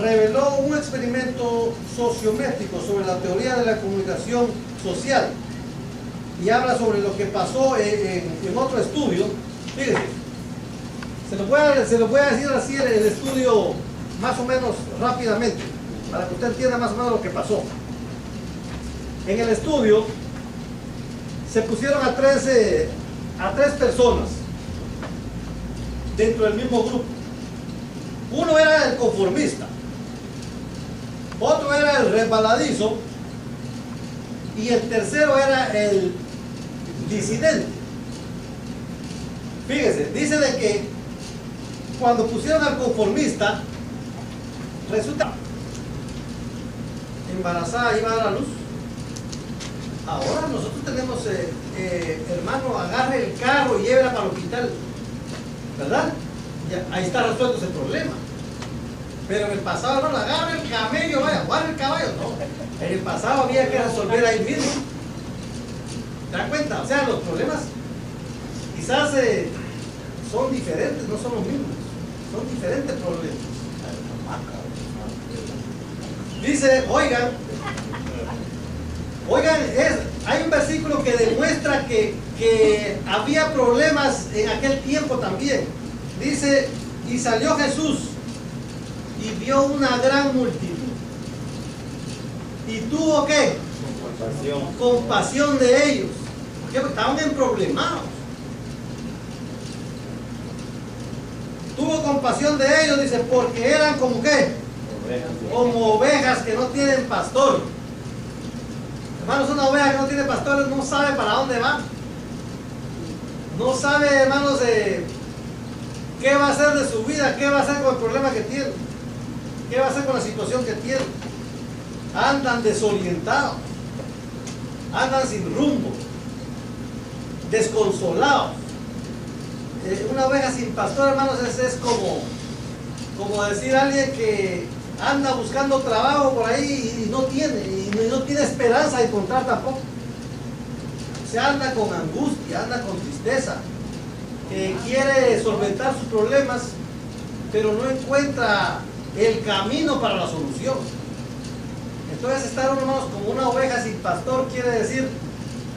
reveló un experimento sociométrico sobre la teoría de la comunicación social, y habla sobre lo que pasó en otro estudio. Fíjense, se lo voy a decir así el estudio más o menos rápidamente, para que usted entienda más o menos lo que pasó. En el estudio se pusieron a tres personas dentro del mismo grupo. Uno era el conformista, otro era el resbaladizo y el tercero era el disidente. Fíjese, dice de que cuando pusieron al conformista, resulta embarazada, iba a dar a luz. Ahora nosotros tenemos, hermano, agarre el carro y llévela para el hospital, ¿verdad? Ya, ahí está resuelto ese problema. Pero en el pasado, hermano, agarre el camello, vaya, guarde el caballo. No, en el pasado había que resolver ahí mismo. ¿Te das cuenta? O sea, los problemas quizás son diferentes, no son los mismos, son diferentes problemas. Dice, oigan, hay un versículo que demuestra que había problemas en aquel tiempo también. Dice, y salió Jesús y vio una gran multitud y tuvo ¿qué? Compasión de ellos, porque estaban emproblemados. Tuvo compasión de ellos, dice, porque eran como ¿qué? Como ovejas que no tienen pastor. Hermanos, una oveja que no tiene pastores no sabe para dónde va. No sabe, hermanos, qué va a hacer de su vida, qué va a hacer con el problema que tiene, qué va a hacer con la situación que tiene. Andan desorientados, andan sin rumbo, desconsolados. Una oveja sin pastor, hermanos, es como decir a alguien que anda buscando trabajo por ahí y no tiene esperanza de encontrar tampoco. Se anda con angustia, anda con tristeza, quiere solventar sus problemas, pero no encuentra el camino para la solución. Entonces estar, hermanos, como una oveja sin pastor quiere decir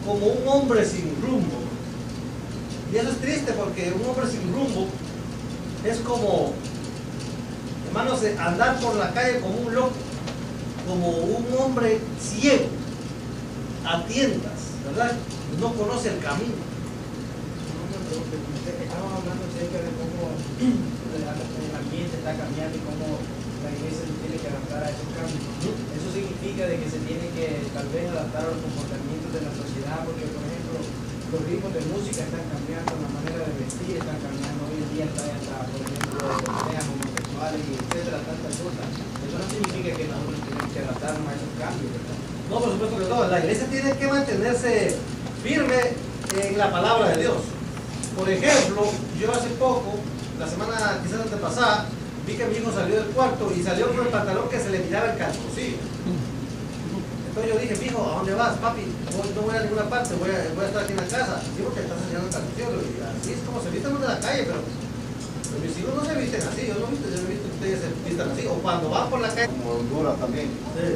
como un hombre sin rumbo. Y eso es triste, porque un hombre sin rumbo es como, hermanos, andar por la calle como un loco, como un hombre ciego a tiendas, ¿verdad? No conoce el camino. Estamos hablando acerca de cómo el ambiente está cambiando y cómo la iglesia se tiene que adaptar a esos cambios. Eso significa de que se tiene que tal vez adaptar a los comportamientos de la sociedad, porque por ejemplo los ritmos de música están cambiando, la manera de vestir están cambiando. Hoy en día está hasta, por ejemplo, peleas homosexuales y etcétera, tantas cosas. Eso no significa que nosotros tenemos que adaptarnos a esos cambios, ¿verdad? No, por supuesto que no. La iglesia tiene que mantenerse firme en la palabra de Dios. Por ejemplo, yo hace poco, la semana quizás antepasada, vi que mi hijo salió del cuarto y salió con el pantalón que se le miraba el calzoncillo. Entonces yo dije, hijo, ¿a dónde vas, papi? No voy a ninguna parte, voy a estar aquí en la casa. Digo que estás enseñando el calzoncillo. Y así es como se visten los de la calle, pero mis hijos no se visten así. Yo no he visto que ustedes se vistan así. O cuando van por la calle. Como Honduras también, Sí.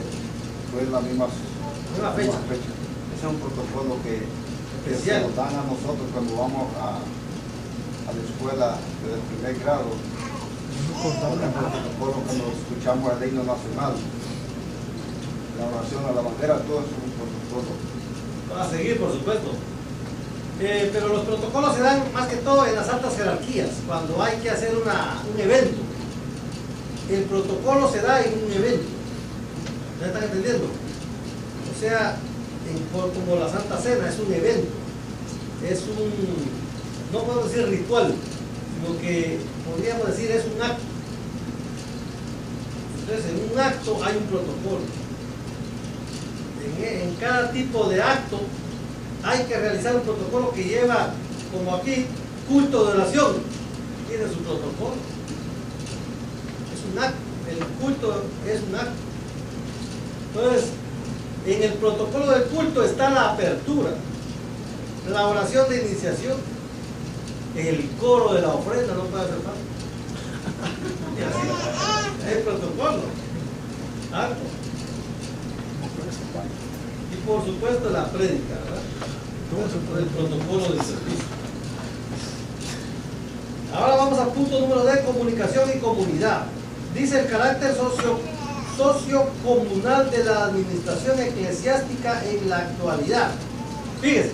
fue la misma fecha. Ese es un protocolo que se Especial. nos dan a nosotros cuando vamos a la escuela del primer grado. El protocolo cuando escuchamos el himno nacional, la oración a la bandera, todo es un protocolo. Va a seguir, por supuesto. Pero los protocolos se dan más que todo en las altas jerarquías, cuando hay que hacer un evento. El protocolo se da en un evento. ¿Me están entendiendo? O sea, como la Santa Cena es un evento, es no podemos decir ritual, sino que podríamos decir es un acto. Entonces, en un acto hay un protocolo. En cada tipo de acto hay que realizar un protocolo que lleva, como aquí, culto de oración. Tiene su protocolo. Es un acto. El culto es un acto. Entonces, en el protocolo del culto está la apertura, la oración de iniciación, el coro de la ofrenda, no puede hacer falta. Y así, el protocolo. Acto. Y por supuesto la prédica, ¿verdad? El protocolo del servicio. Ahora vamos al punto número D, comunicación y comunidad. Dice el carácter sociocomunal de la administración eclesiástica en la actualidad. Fíjense,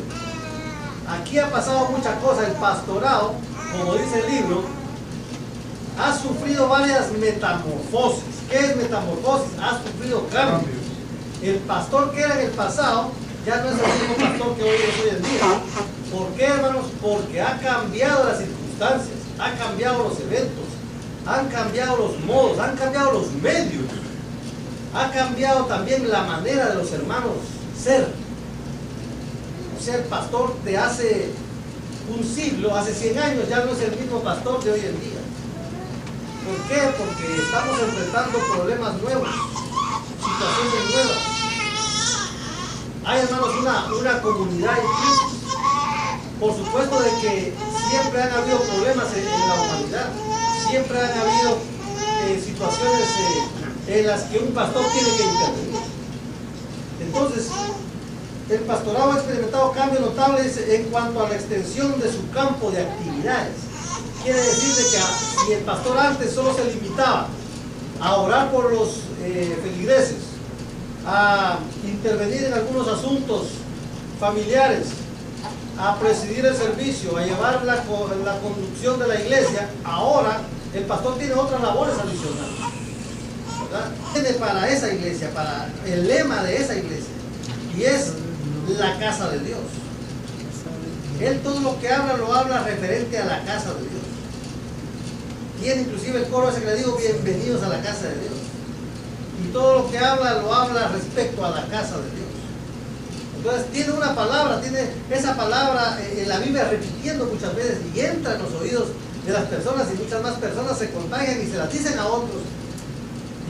aquí ha pasado muchas cosas. El pastorado, como dice el libro, ha sufrido varias metamorfosis. ¿Qué es metamorfosis? Ha sufrido cambios. El pastor que era en el pasado ya no es el mismo pastor que hoy es hoy en día. ¿Por qué, hermanos? Porque ha cambiado las circunstancias, ha cambiado los eventos, han cambiado los modos, han cambiado los medios, ha cambiado también la manera de los hermanos ser. O sea, el pastor de hace un siglo, hace 100 años, ya no es el mismo pastor de hoy en día. ¿Por qué? Porque estamos enfrentando problemas nuevos, situaciones nuevas. Hay, hermanos, una comunidad en Cristo. Por supuesto de que siempre han habido problemas en la humanidad, siempre han habido situaciones en las que un pastor tiene que intervenir. Entonces, el pastorado ha experimentado cambios notables en cuanto a la extensión de su campo de actividades. Quiere decir de que si el pastor antes solo se limitaba a orar por los feligreses, a intervenir en algunos asuntos familiares, a presidir el servicio, a llevar la conducción de la iglesia, ahora el pastor tiene otras labores adicionales, ¿verdad? Tiene para esa iglesia, para el lema de esa iglesia, y es la casa de Dios. Él todo lo que habla, lo habla referente a la casa de Dios. Tiene inclusive el coro ese que le digo, bienvenidos a la casa de Dios. Y todo lo que habla, lo habla respecto a la casa de Dios. Entonces tiene una palabra, tiene esa palabra, la Biblia repitiendo muchas veces y entra en los oídos de las personas, y muchas más personas se contagian y se las dicen a otros.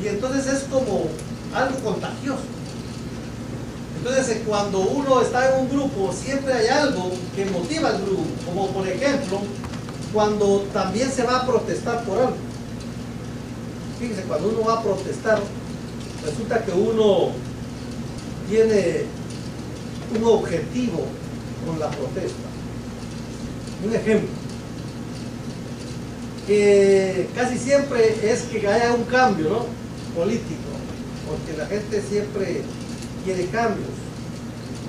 y entonces es como algo contagioso. Entonces cuando uno está en un grupo siempre hay algo que motiva al grupo, como por ejemplo cuando también se va a protestar por algo. Fíjense, cuando uno va a protestar, resulta que uno tiene un objetivo con la protesta. Un ejemplo, que casi siempre es que haya un cambio, ¿no?, político, porque la gente siempre quiere cambios.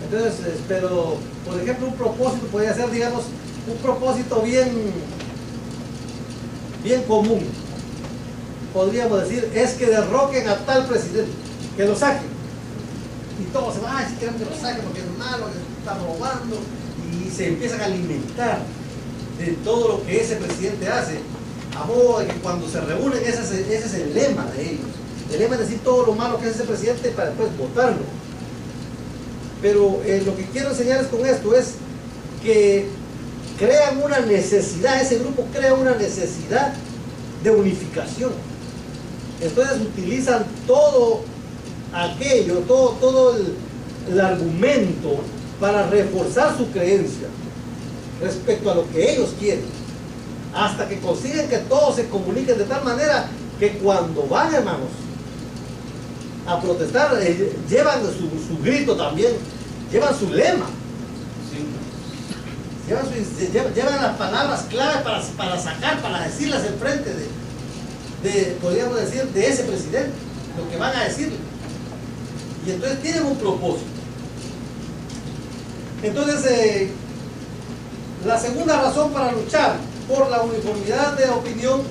Entonces, pero por ejemplo un propósito podría ser, digamos, un propósito bien común. Podríamos decir, es que derroquen a tal presidente, que lo saquen. Y todos se van, si quieren que lo saquen porque es malo, que está robando, y se empiezan a alimentar de todo lo que ese presidente hace, a modo de que cuando se reúnen, ese es el lema de ellos. El lema es decir todo lo malo que hace ese presidente para después votarlo. Pero lo que quiero enseñarles con esto es que crean una necesidad, ese grupo crea una necesidad de unificación. Entonces utilizan todo aquello, todo el argumento para reforzar su creencia respecto a lo que ellos quieren, hasta que consiguen que todos se comuniquen de tal manera que cuando van, hermanos, a protestar, llevan su grito también, llevan su lema, llevan las palabras clave para sacar, para decirlas en frente podríamos decir, de ese presidente, lo que van a decirle. Y entonces tienen un propósito. Entonces, la segunda razón para luchar por la uniformidad de opinión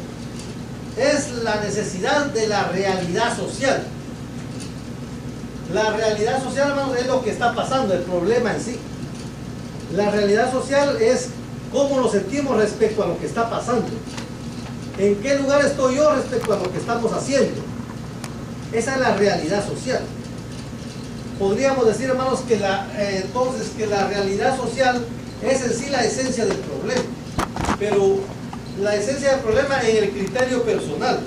es la necesidad de la realidad social. La realidad social, hermanos, es lo que está pasando, el problema en sí. La realidad social es cómo nos sentimos respecto a lo que está pasando. ¿En qué lugar estoy yo respecto a lo que estamos haciendo? Esa es la realidad social. Podríamos decir, hermanos, que entonces que la realidad social es en sí la esencia del problema, pero la esencia del problema en el criterio personal.